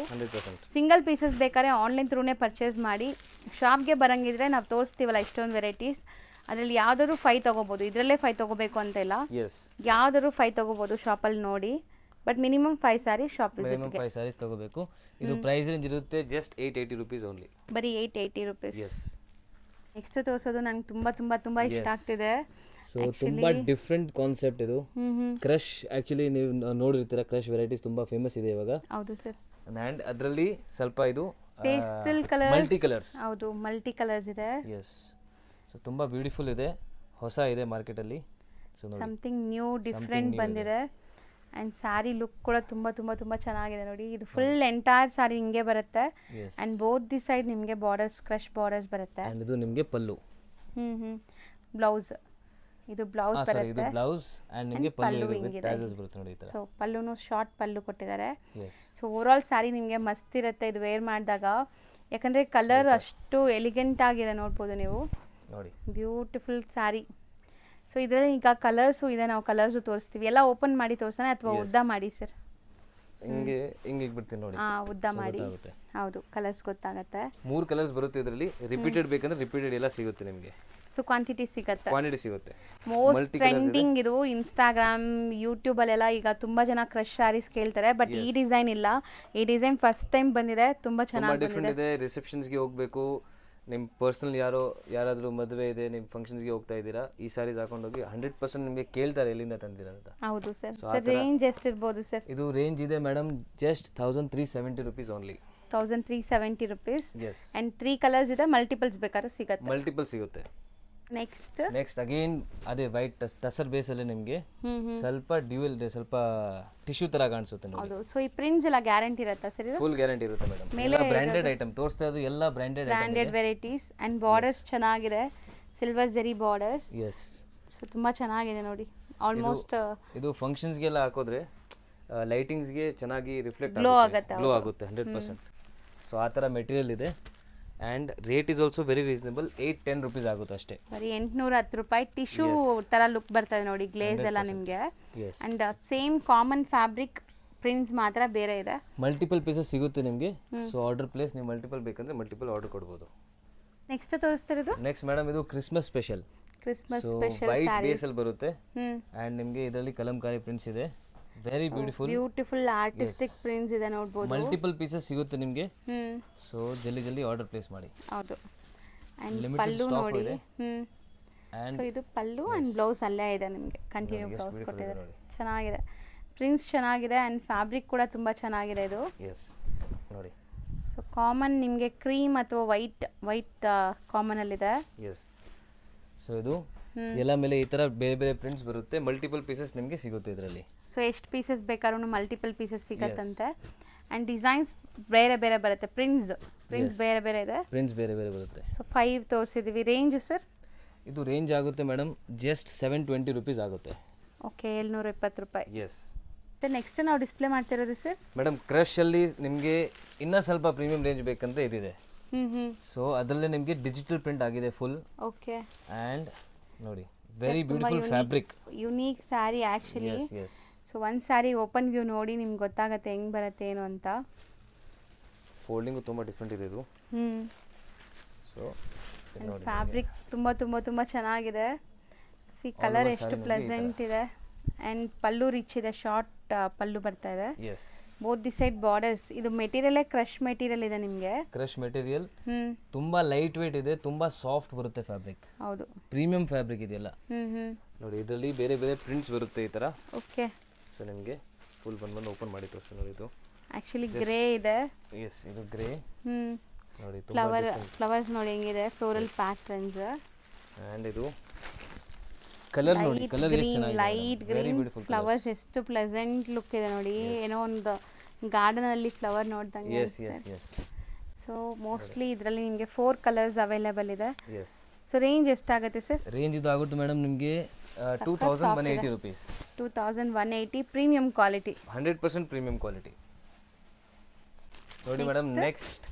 ಸಿಂಗಲ್ ಪೀಸಸ್ ಬೇಕಾದ್ರೆ ಆನ್ಲೈನ್ ಥ್ರೂನೇ ಪರ್ಚೇಸ್ ಮಾಡಿ. ಶಾಪ್ಗೆ ಬರೋಂಗಿದ್ರೆ ನಾವು ತೋರಿಸ್ತೀವಲ್ಲ ಇಷ್ಟೊಂದು ವೆರೈಟೀಸ್, ಅದರಲ್ಲಿ ಯಾವ್ದಾದ್ರು 5 ತೊಗೋಬೋದು. ಇದರಲ್ಲೇ 5 ತೊಗೋಬೇಕು ಅಂತ ಇಲ್ಲ, ಯಾವ್ದಾದ್ರು 5 ತೊಗೋಬೋದು ಶಾಪಲ್ಲಿ ನೋಡಿ. But minimum 5 sarees shop minimum 5 sarees ತಗೋಬೇಕು. ಇದು ಪ್ರೈಸ್ ರೇಂಜ್ ಇರುತ್ತೆ ಜಸ್ಟ್ 880 rupees ಓನ್ಲಿ. ಬರೀ 880 rupees. ನೆಕ್ಸ್ಟ್ ತೋರಿಸೋದು ನಂಗೆ ತುಂಬ ತುಂಬ ತುಂಬ ಇಷ್ಟ ಆಗ್ತಿದೆ. ಸೊ ತುಂಬಾ ಡಿಫ್ರೆಂಟ್ ಕಾನ್ಸೆಪ್ಟ್ ಇದು. ಕ್ರಶ್ ಆಕ್ಚುಲಿ ನೀವು ನೋಡಿರ್ತೀರಾ, ಕ್ರಶ್ ವೆರೈಟೀಸ್ ತುಂಬಾ ಫೇಮಸ್ ಇದೆ ಇವಾಗ. ಹೌದು ಸರ್. ಆ್ಯಂಡ್ ಅದರಲ್ಲಿ ಸ್ವಲ್ಪ ಇದು ಪೇಸ್ಟಲ್ ಕಲರ್ಸ್, ಮಲ್ಟಿ ಕಲರ್ಸ್. ಹೌದು, ಮಲ್ಟಿ ಕಲರ್ಸ್ ಇದೆ. ಎಸ್. ಸೊ ತುಂಬ ಬ್ಯೂಟಿಫುಲ್ ಇದೆ, ಹೊಸ ಇದೆ ಮಾರ್ಕೆಟಲ್ಲಿ. ಸೊ ಸಮಥಿಂಗ್ ನ್ಯೂ ಡಿಫ್ರೆಂಟ್ ಬಂದಿದೆ. ಆ್ಯಂಡ್ ಸ್ಯಾರಿ ಲುಕ್ ಕೂಡ ತುಂಬ ತುಂಬ ತುಂಬ ಚೆನ್ನಾಗಿದೆ ನೋಡಿ. ಇದು ಫುಲ್ ಎಂಟೈರ್ ಸ್ಯಾರಿ ಹಿಂಗೆ ಬರುತ್ತೆ. ಆ್ಯಂಡ್ ಬೋತ್ ದಿ ಸೈಡ್ ನಿಮಗೆ ಬಾರ್ಡರ್ಸ್, ಕ್ರಶ್ ಬಾರ್ಡರ್ಸ್ ಬರುತ್ತೆ. ಆ್ಯಂಡ್ ಇದು ನಿಮಗೆ ಪಲ್ಲು. ಬ್ಲೌಸ್, ಇದು ಬ್ಲೌಸ್ ಬರುತ್ತೆ. ಇದು ಬ್ಲೌಸ್ ಆ್ಯಂಡ್ ನಿಮಗೆ ಪಲ್ಲು ವಿತ್ ಟ್ಯಾಸಲ್ಸ್ ಬರುತ್ತೆ ನೋಡಿ ಈ ಥರ. ಸೊ ಪಲ್ಲುನು ಶಾರ್ಟ್ ಪಲ್ಲು ಕೊಟ್ಟಿದ್ದಾರೆ. ಸೊ ಓವರಾಲ್ ಸ್ಯಾರಿ ನಿಮಗೆ ಮಸ್ತ್ ಇರುತ್ತೆ ಇದು ವೇರ್ ಮಾಡಿದಾಗ. ಯಾಕಂದರೆ ಕಲರ್ ಅಷ್ಟು ಎಲಿಗೆಂಟ್ ಆಗಿದೆ, ನೋಡ್ಬೋದು ನೀವು ನೋಡಿ, ಬ್ಯೂಟಿಫುಲ್ ಸ್ಯಾರಿ. ಸೊ ಇದರಲ್ಲಿ ಈಗ ಕಲರ್ಸು ಇದೆ, ನಾವು ಕಲರ್ಸು ತೋರಿಸ್ತೀವಿ. ಎಲ್ಲ ಓಪನ್ ಮಾಡಿ ತೋರಿಸೋಣ ಅಥವಾ ಉದ್ದ ಮಾಡಿ ಸರ್? ಹಿಂಗೆ ಬಿಡ್ತೀನಿ ನೋಡಿ. ಉದ್ದ ಮಾಡಿ. ಹೌದು, ಕಲರ್ಸ್ ಗೊತ್ತಾಗುತ್ತೆ. 3 ಕಲರ್ಸ್ ಬರುತ್ತೆ ಇದರಲ್ಲಿ. ರಿಪೀಟೆಡ್ ಬೇಕಂದ್ರೆ ರಿಪೀಟೆಡ್ ಎಲ್ಲ ಸಿಗುತ್ತೆ ನಿಮಗೆ. ಸೊ ಕ್ವಾಂಟಿಟಿ ಸಿಗುತ್ತೆ. ಮೋಸ್ಟ್ ಟ್ರೆಂಡಿಂಗ್ ಇದು ಇನ್ಸ್ಟಾಗ್ರಾಮ್, ಯೂಟ್ಯೂಬಲ್ಲೆಲ್ಲ ಈಗ ತುಂಬ ಜನ ಕ್ರಶ್ ಸ್ಯಾರೀಸ್ ಕೇಳ್ತಾರೆ. ಬಟ್ ಈ ಡಿಸೈನ್ ಇಲ್ಲ, ಈ ಡಿಸೈನ್ ಫಸ್ಟ್ ಟೈಮ್ ಬಂದಿದೆ, ತುಂಬ ಚೆನ್ನಾಗಿ ಡಿಫ್ರೆಂಟ್ ಇದೆ. ರಿಸೆಪ್ಷನ್ಸ್ಗೆ ಹೋಗಬೇಕು, ನಿಮ್ಮ ಪರ್ಸನಲ್ ಯಾರಾದರೂ ಮದುವೆ ಇದೆ, ನಿಮ್ಮ ಫಂಕ್ಷನ್ಸ್ಗೆ ಹೋಗ್ತಾ ಇದ್ದೀರಾ, ಈ ಸ್ಯಾರೀಸ್ ಹಾಕೊಂಡೋಗಿ 100% ನಿಮಗೆ ಕೇಳ್ತಾರೆ ಎಲ್ಲಿಂದ ತಂದಿರ ಅಂತ. ಹೌದು ಸರ್. ಸರ್ ರೇಂಜ್ ಎಷ್ಟಿರ್ಬೋದು ಸರ್? ಇದು ರೇಂಜ್ ಇದೆ madam just 1370 rupees only. 1370 rupees. Yes. And 3 colours ಇದೆ, ಮಲ್ಟಿಪಲ್ಸ್ ಬೇಕಾದ್ರೂ ಸಿಗುತ್ತೆ. ಮಲ್ಟಿಪಲ್ ಸಿಗುತ್ತೆ. ನೆಕ್ಸ್ಟ್ ಅಗೇನ್ ಅದೇ ವೈಟ್ ಟಸರ್ ಬೇಸ್ ಅಲ್ಲಿ ನಿಮಗೆ ಸ್ವಲ್ಪ ಡ್ಯೂಯಲ್ ಇದೆ, ಸ್ವಲ್ಪ ಟಿಶ್ಯೂ ತರ ಕಾಣಿಸುತ್ತೆ ನೋಡಿ. ಹೌದು. ಸೊ ಈ ಪ್ರಿಂಟ್ಸ್ ಎಲ್ಲ ಗ್ಯಾರಂಟಿ ಇರುತ್ತಾ ಸರ್? ಇದು ಫುಲ್ ಗ್ಯಾರಂಟಿ ಇರುತ್ತೆ ಮೇಡಮ್. ಎಲ್ಲ ಬ್ರಾಂಡೆಡ್ ಐಟಮ್ ತೋರಿಸ್ತಾ ಇರೋದು, ಎಲ್ಲ ಬ್ರಾಂಡೆಡ್ ವೆರೈಟೀಸ್. ಅಂಡ್ ಬಾರ್ಡರ್ಸ್ ಚೆನ್ನಾಗಿದೆ, ಸಿಲ್ವರ್ ಜರಿ ಬಾರ್ಡರ್ಸ್. ಎಸ್. ಸೊ ತುಂಬಾ ಚೆನ್ನಾಗಿದೆ ನೋಡಿ. ಆಲ್ಮೋಸ್ಟ್ ಇದು ಫಂಕ್ಷನ್ಸ್ ಗೆಲ್ಲ ಹಾಕೋದ್ರೆ ಲೈಟಿಂಗ್ಸ್ ಗೆ ಚೆನ್ನಾಗಿ ರಿಫ್ಲೆಕ್ಟ್ ಗ್ಲೋ ಆಗುತ್ತೆ 100%. ಸೊ ಆ ತರ ಮೆಟೀರಿಯಲ್ ಇದೆ. And rate is also very reasonable. 8-10 rupees ಆಗುತ್ತೆ ಅಷ್ಟೇ. ಬರೀ 810 ರೂಪಾಯಿ. ಟಿಶ್ಯೂ ಥರ ಲುಕ್ ಬರ್ತದೆ ನೋಡಿ, ಗ್ಲೇಸ್ ಎಲ್ಲ ನಿಮಗೆ. Yes, and same common fabric, prints ಮಾತ್ರ ಬೇರೆ ಇದೆ. ಮಲ್ಟಿಪಲ್ ಪೀಸಸ್ ಸಿಗುತ್ತೆ ನಿಮಗೆ. ಸೊ ಆರ್ಡರ್ ಪ್ಲೇಸ್, ನೀವು ಮಲ್ಟಿಪಲ್ ಬೇಕಂದ್ರೆ ಮಲ್ಟಿಪಲ್ ಆರ್ಡರ್ ಕೊಡ್ಬೋದು. ನೆಕ್ಸ್ಟ್ ತೋರಿಸ್ತಿರೋದು ನೆಕ್ಸ್ಟ್ ಮೇಡಮ್ ಇದು Christmas special. Christmas so special white saris. ಬೇಸಲ್ಲಿ ಬರುತ್ತೆ ಆ್ಯಂಡ್ ನಿಮಗೆ ಇದರಲ್ಲಿ ಕಲಂಕಾರಿ ಪ್ರಿಂಟ್ಸ್ ಇದೆ. Very beautiful beautiful artistic prints ಇದೆ ನೋಡ್ಬೋದು. ಮಲ್ಟಿಪಲ್ ಪೀಸಸ್ ಸಿಗುತ್ತೆ ನಿಮಗೆ. ಹ್ಮ್ ಸೊ ಜಲ್ದಿ ಆರ್ಡರ್ ಪ್ಲೇಸ್ ಮಾಡಿ. ಹೌದು. ಆ್ಯಂಡ್ Limited ಪಲ್ಲು stock ನೋಡಿ. ಇದೆ. ಸೊ ಇದು ಪಲ್ಲು ಆ್ಯಂಡ್ ಬ್ಲೌಸ್ ಅಲ್ಲೇ ಇದೆ ನಿಮಗೆ, ಕಂಟಿನ್ಯೂ Yes, ಬ್ಲೌಸ್ beautiful ಇದೆ ಕೊಟ್ಟಿದ್ದಾರೆ. ನೋಡಿ. ಚೆನ್ನಾಗಿದೆ, ಪ್ರಿಂಟ್ಸ್ ಚೆನ್ನಾಗಿದೆ ಆ್ಯಂಡ್ ಫ್ಯಾಬ್ರಿಕ್ ಕೂಡ ತುಂಬ ಚೆನ್ನಾಗಿದೆ ಇದು. ಎಸ್ ನೋಡಿ. ಸೊ ಕಾಮನ್ ನಿಮಗೆ ಕ್ರೀಮ್ ಅಥವಾ ವೈಟ್ ಕಾಮನಲ್ಲಿದೆ. ಎಸ್, ಸೊ ಇದು ಎಲ್ಲ ಮೇಲೆ ಈ ಥರ ಬೇರೆ ಬೇರೆ ಪ್ರಿಂಟ್ಸ್ ಬರುತ್ತೆ. ಮಲ್ಟಿಪಲ್ ಪೀಸಸ್ ನಿಮಗೆ ಸಿಗುತ್ತೆ ಇದರಲ್ಲಿ. ಸೊ ಎಷ್ಟು ಪೀಸಸ್ ಬೇಕಾದ್ರೂ ಮಲ್ಟಿಪಲ್ ಪೀಸಸ್ ಸಿಗತ್ತಂತೆ. ಆ್ಯಂಡ್ ಡಿಸೈನ್ಸ್ ಬೇರೆ ಬೇರೆ ಬರುತ್ತೆ, ಪ್ರಿಂಟ್ಸ್ ಬೇರೆ ಬೇರೆ ಇದೆ. ಪ್ರಿಂಟ್ಸ್ ಬೇರೆ ಬೇರೆ ಬರುತ್ತೆ. ಸೊ 5 ತೋರಿಸಿದ್ದೀವಿ. Range sir? ಇದು ರೇಂಜ್ ಆಗುತ್ತೆ ಮೇಡಮ್ ಜಸ್ಟ್ 720 ರುಪೀಸ್ ಆಗುತ್ತೆ. ಓಕೆ, 720 ರೂಪಾಯಿ. ಎಸ್. ಮತ್ತು ನೆಕ್ಸ್ಟ್ ನಾವು ಡಿಸ್ಪ್ಲೇ ಮಾಡ್ತಿರೋದು ಸರ್ ಮೇಡಮ್ ಕ್ರಶಲ್ಲಿ ನಿಮಗೆ ಇನ್ನೂ ಸ್ವಲ್ಪ ಪ್ರೀಮಿಯಂ ರೇಂಜ್ ಬೇಕಂತ ಇದಿದೆ. ಹ್ಞೂ ಸೊ ಅದರಲ್ಲೇ ನಿಮಗೆ ಡಿಜಿಟಲ್ ಪ್ರಿಂಟ್ ಆಗಿದೆ ಫುಲ್. ಓಕೆ. ಆ್ಯಂಡ್ ನೋಡಿ very beautiful fabric. Unique saree actually. Yes yes. So ಒಂದು ಸ್ಯಾರಿ ಓಪನ್ ವ್ಯೂ ನೋಡಿ ನಿಮ್ಗೆ ಗೊತ್ತಾಗುತ್ತೆ ಹೆಂಗೆ ಬರುತ್ತೆ ಏನು ಅಂತ. ಫೋಲ್ಡಿಂಗು ತುಂಬ ಡಿಫ್ರೆಂಟ್ ಇದೆ ಇದು. ಸೊ ನೋಡಿ ಫ್ಯಾಬ್ರಿಕ್ ತುಂಬ ಚೆನ್ನಾಗಿದೆ. ಸಿ ಕಲರ್ ಎಷ್ಟು ಪ್ಲೆಸೆಂಟ್ ಇದೆ. ಆ್ಯಂಡ್ ಪಲ್ಲು ರಿಚ್ ಇದೆ, ಶಾರ್ಟ್ ಪಲ್ಲು ಬರ್ತಾ ಇದೆ. Yes. Both the side borders. ಇದು ಮೆಟೀರಿಯಲೇ ಕ್ರಶ್ ಮೆಟೀರಿಯಲ್ ಇದೆ ನಿಮಗೆ. ಕ್ರಶ್ ಮೆಟೀರಿಯಲ್ ತುಂಬಾ ಲೈಟ್ ವೇಟ್ ಇದೆ, ತುಂಬಾ ಸಾಫ್ಟ್ ಬರುತ್ತೆ ಫ್ಯಾಬ್ರಿಕ್. ಹೌದು, ಪ್ರೀಮಿಯಂ ಫ್ಯಾಬ್ರಿಕ್ ಇದೆಯಲ್ಲ. ನೋಡಿ ಇದರಲ್ಲಿ ಬೇರೆ ಬೇರೆ ಪ್ರಿಂಟ್ಸ್ ಬರುತ್ತೆ ಈ ಥರ. ಓಕೆ. ಸೊ ನಿಮಗೆ ಫುಲ್ ಬಂದು ಓಪನ್ ಮಾಡಿ ತೋರಿಸಿ ನೋಡಿ. ಇದು ಆ್ಯಕ್ಚುಲಿ ಗ್ರೇ ಇದೆ. ಎಸ್, ಇದು ಗ್ರೇ. ನೋಡಿ ಫ್ಲವರ್ಸ್ ನೋಡಿ ಹೆಂಗಿದೆ, ಫ್ಲೋರಲ್ ಪ್ಯಾಟರ್ನ್ಸ್. ಆ್ಯಂಡ್ ಇದು ಕಲರ್ ನೋಡಿ, ಕಲರ್ ಎಷ್ಟು ಚೆನ್ನಾಗಿದೆ. ಲೈಟ್ ಗ್ರೀನ್ ಫ್ಲವರ್ಸ್ ಎಷ್ಟು ಪ್ಲೆಸೆಂಟ್ ಲುಕ್ ಇದೆ ನೋಡಿ. ಏನೋ ಒಂದು ಗಾರ್ಡನ್ ಅಲ್ಲಿ ಫ್ಲವರ್ ನೋಡ್ದಂಗೆ. Yes yes yes. So mostly ಇದರಲ್ಲಿ ನಿಮಗೆ 4 ಕಲರ್ಸ್ ಅವೈಲೇಬಲ್ ಇದೆ. ಎಸ್. ಸೊ ರೇಂಜ್ ಎಷ್ಟಾಗುತ್ತೆ ಸರ್? ರೇಂಜ್ ಇದು ಆಗುತ್ತೆ ಮೇಡಮ್ ನಿಮಗೆ 2180 rupees. 2180 premium quality, 100% premium quality. ನೋಡಿ madam next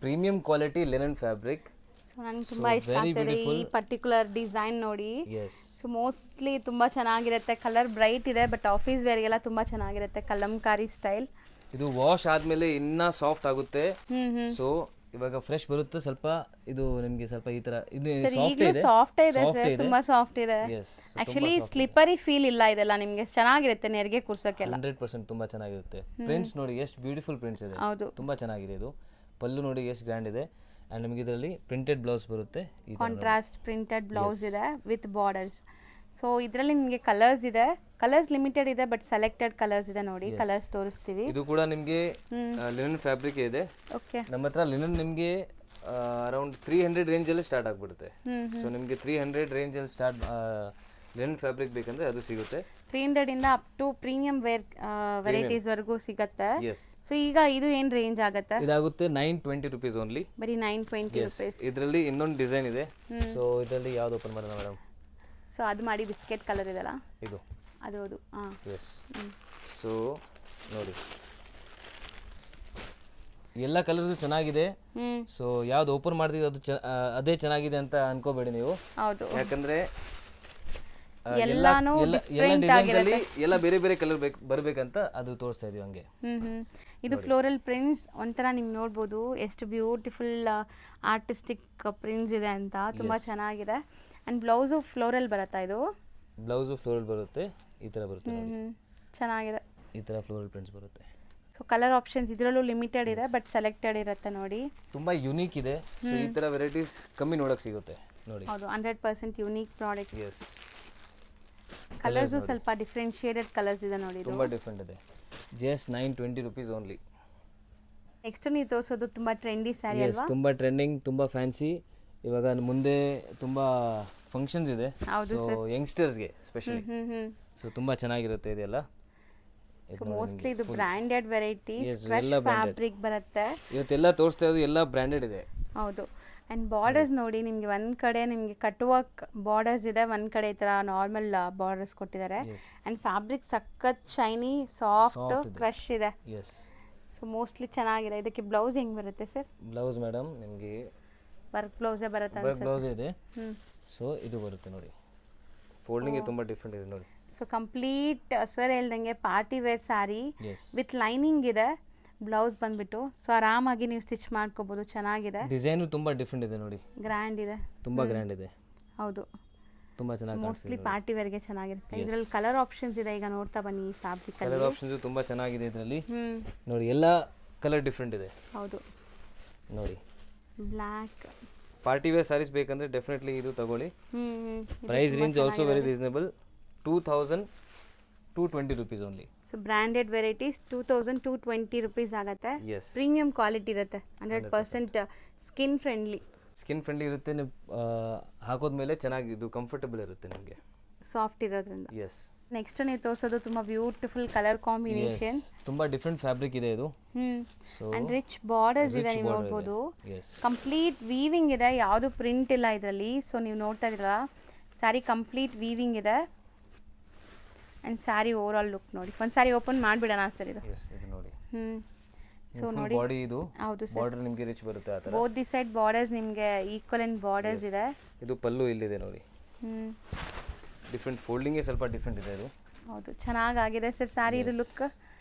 premium quality linen fabric. So ನಂಗೆ ತುಂಬ ಇಷ್ಟ ಆಗ್ತದೆ ಈ ಪರ್ಟಿಕ್ಯುಲರ್ ಡಿಸೈನ್ ನೋಡಿ. ಎಸ್. ಸೊ ಮೋಸ್ಟ್ಲಿ ತುಂಬ ಚೆನ್ನಾಗಿರುತ್ತೆ. ಕಲರ್ ಬ್ರೈಟ್ ಇದೆ, ಬಟ್ ಆಫೀಸ್ ವೇರ್ಗೆಲ್ಲ ತುಂಬ ಚೆನ್ನಾಗಿರುತ್ತೆ, ಕಲಂಕಾರಿ ಸ್ಟೈಲ್. ಇದು ವಾಶ್ ಆದ್ಮೇಲೆ ಇನ್ನ ಸಾಫ್ಟ್ ಆಗುತ್ತೆ. ಸೊ ಇವಾಗ ಫ್ರೆಶ್ ಬರುತ್ತೆ ಸ್ವಲ್ಪ. ಇದು ನಿಮಗೆ ಸ್ವಲ್ಪ ಈ ತರ ಇದು ಸಾಫ್ಟ್ ಇದೆ ಸರ್, ತುಂಬಾ ಸಾಫ್ಟ್ ಇದೆ. ಆಕ್ಚುಲಿ ಸ್ಲಿಪರಿ ಫೀಲ್ ಇಲ್ಲ ಇದೆಲ್ಲ, ನಿಮಗೆ ಚೆನ್ನಾಗಿರುತ್ತೆ ನೆರಿಗೆ ಕೂರ್ಸೋಕೆಲ್ಲ. 100% ತುಂಬಾ ಚೆನ್ನಾಗಿರುತ್ತೆ. ಪ್ರಿಂಟ್ಸ್ ನೋಡಿ ಎಷ್ಟು ಬ್ಯೂಟಿಫುಲ್ ಪ್ರಿಂಟ್ಸ್ ಇದೆ. ಹೌದು, ತುಂಬಾ ಚೆನ್ನಾಗಿದೆ ಇದು. ಪಲ್ಲು ನೋಡಿ ಎಷ್ಟು ಗ್ರ್ಯಾಂಡ್ ಇದೆ. ಆ್ಯಂಡ್ ನಿಮಗೆ ಇದರಲ್ಲಿ ಪ್ರಿಂಟೆಡ್ ಬ್ಲೌಸ್ ಬರುತ್ತೆ. ಕಾಂಟ್ರಾಸ್ಟ್ ಪ್ರಿಂಟೆಡ್ ಬ್ಲೌಸ್ ಇದೆ ವಿತ್ ಬಾರ್ಡರ್ಸ್. ಸೊ ಇದರಲ್ಲಿ ನಿಮಗೆ ಕಲರ್ಸ್ ಇದೆ, ಕಲರ್ಸ್ ಲಿಮಿಟೆಡ್ ಇದೆ, ಬಟ್ ಸೆಲೆಕ್ಟೆಡ್ ಕಲರ್ಸ್ ಇದೆ ನೋಡಿ. ಕಲರ್ಸ್ ತೋರಿಸ್ತೀವಿ. ಇದು ಕೂಡ ನಿಮಗೆ ಲಿನನ್ ಫ್ಯಾಬ್ರಿಕ್ ಇದೆ. ಓಕೆ. ನಮ್ಮ ಹತ್ರ ಲಿನನ್ ನಿಮಗೆ ಅರೌಂಡ್ 300 ರೇಂಜಲ್ಲಿ ಸ್ಟಾರ್ಟ್ ಆಗಿಬಿಡುತ್ತೆ. ಸೊ ನಿಮಗೆ 300 ರೇಂಜಲ್ಲಿ ಸ್ಟಾರ್ಟ್ ಲಿನನ್ ಫ್ಯಾಬ್ರಿಕ್ ಬೇಕಂದ್ರೆ ಅದು ಸಿಗುತ್ತೆ. 300 ಇಂದ up to premium wear varieties ವರೆಗೂ ಸಿಗುತ್ತೆ. ಎಸ್. ಸೊ ಈಗ ಇದು ಏನು ರೇಂಜ್ ಆಗುತ್ತೆ? ಇದಾಗುತ್ತೆ 920 ರುಪೀಸ್ ಓನ್ಲಿ. ಬರೀ 920 ರುಪೀಸ್. ಇದರಲ್ಲಿ ಇನ್ನೊಂದು ಡಿಸೈನ್ ಇದೆ. ಸೊ ಇದರಲ್ಲಿ ಯಾವ್ದು ಓಪನ್ ಮಾಡೋಣ ಮೇಡಮ್? ಸೊ ಅದು ಮಾಡಿ ಬಿಸ್ಕೆಟ್ ಕಲರ್ ಇದೆಲ್ಲ ಇದು. ಅದು ಹಾಂ. ಎಸ್. ಸೊ ನೋಡಿ ಎಲ್ಲ ಕಲರ್ದು ಚೆನ್ನಾಗಿದೆ. ಸೊ ಯಾವ್ದು ಓಪನ್ ಮಾಡ್ತಿದ್ದು ಅದು ಅದೇ ಚೆನ್ನಾಗಿದೆ ಅಂತ ಅನ್ಕೋಬೇಡಿ ನೀವು. ಹೌದು, ಯಾಕಂದ್ರೆ ಎಲ್ಲಾನು ಎಲ್ಲ ಬೇರೆ ಬೇರೆ ಕಲರ್ ಬರ್ಬೇಕಂತ ಅದು ತೋರಿಸ್ತಾ ಇದೀವಿ ಹಂಗೆ. ಇದು ಫ್ಲೋರಲ್ ಪ್ರಿಂಟ್ಸ್ ಒಂಥರ ನಿಮ್ಗೆ ನೋಡ್ಬೋದು ಎಷ್ಟು ಬ್ಯೂಟಿಫುಲ್ ಆರ್ಟಿಸ್ಟಿಕ್ ಪ್ರಿಂಟ್ಸ್ ಇದೆ ಅಂತ. ತುಂಬಾ ಚೆನ್ನಾಗಿದೆ. ಅಂಡ್ ಬ್ಲೌಸು ಫ್ಲೋರಲ್ ಬರುತ್ತಾ? ಇದು ಬ್ಲೌಸು ಫ್ಲೋರಲ್ ಬರುತ್ತೆ, ಈ ತರ ಬರುತ್ತೆ ನೋಡಿ. ಚೆನ್ನಾಗಿದೆ, ಈ ತರ ಫ್ಲೋರಲ್ ಪ್ರಿಂಟ್ಸ್ ಬರುತ್ತೆ. ಸೊ ಕಲರ್ ಆಪ್ಷನ್ಸ್ ಇದರಲ್ಲೂ ಲಿಮಿಟೆಡ್ ಇದೆ, ಬಟ್ ಸೆಲೆಕ್ಟೆಡ್ ಇರುತ್ತೆ ನೋಡಿ. ತುಂಬಾ ಯುನೀಕ್ ಇದೆ. ಸೊ ಈ ತರ ವೆರೈಟೀಸ್ ಕಮ್ಮಿ ನೋಡಕ್ ಸಿಗುತ್ತೆ ನೋಡಿ. ಹೌದು, 100% ಯುನೀಕ್ ಪ್ರಾಡಕ್ಟ್ಸ್. ಎಸ್. ಕಲರ್ಸು ಸ್ವಲ್ಪ ಡಿಫ್ರೆನ್ಶಿಯೇಟೆಡ್ ಕಲರ್ಸ್ ಇದೆ ನೋಡಿ. ತುಂಬಾ ಡಿಫ್ರೆಂಟ್ ಇದೆ. Just 920 rupees only. ನೆಕ್ಸ್ಟ್ ನೀವು ತೋರಿಸೋದು ತುಂಬಾ ಟ್ರೆಂಡಿ ಸ್ಯಾರಿ ಅಲ್ವಾ? ತುಂಬಾ ಟ್ರೆಂಡಿಂಗ್, ತುಂಬಾ ಫ್ಯಾನ್ಸಿ. ಇವಾಗ ಮುಂದೆ ತುಂಬಾ ಫಂಕ್ಷನ್ಸ್ ಇದೆ. So ಯಂಗ್ಸ್ಟರ್ಸ್ಗೆ specially. ಸೊ ತುಂಬಾ ಚೆನ್ನಾಗಿರುತ್ತೆ ಇದೆಲ್ಲ. ಸೊ ಮೋಸ್ಟ್ಲಿ ಇದು ಬ್ರಾಂಡೆಡ್ ವೆರೈಟೀಸ್, ಫ್ರೆಶ್ ಫ್ಯಾಬ್ರಿಕ್ ಬರುತ್ತೆ. ಇವತ್ತೆಲ್ಲ ತೋರಿಸ್ತಾ ಇರೋದು ಎಲ್ಲ ಬ್ರಾಂಡೆಡ್ ಇದೆ. ಹೌದು. ಆ್ಯಂಡ್ ಬಾರ್ಡರ್ಸ್ ನೋಡಿ, ನಿಮಗೆ ಒಂದು ಕಡೆ ನಿಮಗೆ ಕಟ್ ವರ್ಕ್ ಬಾರ್ಡರ್ಸ್ ಇದೆ, ಒಂದು ಕಡೆ ಈ ಥರ ನಾರ್ಮಲ್ ಬಾರ್ಡರ್ಸ್ ಕೊಟ್ಟಿದ್ದಾರೆ. ಆ್ಯಂಡ್ ಫ್ಯಾಬ್ರಿಕ್ ಸಖತ್ ಶೈನಿ, ಸಾಫ್ಟ್, ಕ್ರಶ್ ಇದೆ. ಸೊ ಮೋಸ್ಟ್ಲಿ ಚೆನ್ನಾಗಿದೆ. ಇದಕ್ಕೆ ಬ್ಲೌಸ್ ಹೆಂಗೆ ಬರುತ್ತೆ ಸರ್? ಬ್ಲೌಸ್ ಮೇಡಮ್ ನಿಮಗೆ ವರ್ಕ್ ಬ್ಲೌಸೇ ಬರುತ್ತೆ ವರ್ಕ್ ಬ್ಲೌಸ್ ಇದೆ. ಹ್ಞೂ. ಸೊ ಇದು ಬರುತ್ತೆ ನೋಡಿ, ಫೋಲ್ಡಿಂಗ್ ತುಂಬ ಡಿಫ್ರೆಂಟ್ ಇದೆ ನೋಡಿ. ಸೊ ಕಂಪ್ಲೀಟ್ ಸರ್ ಹೇಳ್ದಂಗೆ party wear saree yes, with lining ಇದೆ, ಬ್ಲೌಸ್ ಬಂದ್ಬಿಟ್ಟು ಸೊ ಆರಾಮಾಗಿ ನೀವು ಸ್ಟಿಚ್ ಮಾಡ್ಕೋಬೋದು. ಚೆನ್ನಾಗಿದೆ, ಡಿಸೈನು ತುಂಬ ಡಿಫ್ರೆಂಟ್ ಇದೆ ನೋಡಿ, ಗ್ರ್ಯಾಂಡ್ ಇದೆ, ತುಂಬ ಗ್ರ್ಯಾಂಡ್ ಇದೆ, ಹೌದು. ತುಂಬ ಚೆನ್ನಾಗಿ ಮೋಸ್ಟ್ಲಿ ಪಾರ್ಟಿ ವೇರ್ಗೆ ಚೆನ್ನಾಗಿರುತ್ತೆ. ಇದರಲ್ಲಿ ಕಲರ್ ಆಪ್ಷನ್ಸ್ ಇದೆ, ಈಗ ನೋಡ್ತಾ ಬನ್ನಿ ಈ ಫ್ಯಾಬ್ರಿಕ್ ಕಲರ್ ಅಲ್ಲಿ. ಆಪ್ಷನ್ಸ್ ತುಂಬ ಚೆನ್ನಾಗಿದೆ ಇದರಲ್ಲಿ ಹ್ಞೂ, ನೋಡಿ, ಎಲ್ಲ ಕಲರ್ ಡಿಫ್ರೆಂಟ್ ಇದೆ ಹೌದು. ನೋಡಿ. ಬ್ಲ್ಯಾಕ್. ಪಾರ್ಟಿ ವೇರ್ ಸ್ಯಾರೀಸ್ ಬೇಕಂದ್ರೆ ಡೆಫಿನೆಟ್ಲಿ ಇದು ತಗೊಳ್ಳಿ. ಹ್ಞೂ. Price range also very reasonable, 2220 rupees only. So branded varieties 2220 rupees ಆಗುತ್ತೆ. ಎಸ್, ಪ್ರೀಮಿಯಂ ಕ್ವಾಲಿಟಿ ಇರುತ್ತೆ, 100% ಸ್ಕಿನ್ ಫ್ರೆಂಡ್ಲಿ, ಸ್ಕಿನ್ ಫ್ರೆಂಡ್ಲಿ ಇರುತ್ತೆ. ನೀವು ಹಾಕೋದ್ಮೇಲೆ ಚೆನ್ನಾಗಿ ಇದು ಕಂಫರ್ಟಬಲ್ ಇರುತ್ತೆ ನಿಮಗೆ, ಸಾಫ್ಟ್ ಇರೋದ್ರಿಂದ. ಎಸ್. ನೆಕ್ಸ್ಟ್ ನೀವು ತೋರಿಸೋದು ತುಂಬ ಬ್ಯೂಟಿಫುಲ್ ಕಲರ್ ಕಾಂಬಿನೇಷನ್. ತುಂಬ ಡಿಫ್ರೆಂಟ್ ಫ್ಯಾಬ್ರಿಕ್ ಇದೆ ಇದು. ಸೊ ಅಂಡ್ ರಿಚ್ ಬಾರ್ಡರ್ಸ್ ಇದೆ, ನೀವು ನೋಡ್ಬೋದು. ಎಸ್, ಕಂಪ್ಲೀಟ್ ವೀವಿಂಗ್ ಇದೆ, ಯಾವುದು ಪ್ರಿಂಟ್ ಇಲ್ಲ ಇದರಲ್ಲಿ. ಸೊ ನೀವು ನೋಡ್ತಾ ಇದ್ದೀರಾ ಸ್ಯಾರಿ ಕಂಪ್ಲೀಟ್ ವೀವಿಂಗ್ ಇದೆ. And sari over all look ನೋಡಿ. ಒಂದು ಸ್ಯಾರಿ ಓಪನ್ ಮಾಡಿಬಿಡೋಣ ಸರ್ ಇದು. ಎಸ್, ಇದು ನೋಡಿ. ಸೊ ನೋಡಿ, ಬಾಡಿ ಇದು ಹೌದು ಸರ್, ಬಾರ್ಡರ್ ನಿಮಗೆ ರಿಚ್ ಬರುತ್ತೆ ಆ ಥರ. ಬೋತ್ ದಿ ಸೈಡ್ ಬಾರ್ಡರ್ಸ್ ನಿಮಗೆ ಈಕ್ವಲೆಂಟ್ ಬಾರ್ಡರ್ಸ್ ಇದೆ. ಇದು ಪಲ್ಲು ಇಲ್ಲಿದೆ ನೋಡಿ, ಡಿಫ್ರೆಂಟ್ ಫೋಲ್ಡಿಂಗೇ ಸ್ವಲ್ಪ ಡಿಫ್ರೆಂಟ್ ಇದೆ ಇದು. ಹೌದು, ಚೆನ್ನಾಗಾಗಿದೆ ಸರ್ ಸ್ಯಾರಿ. ಇದು ಲುಕ್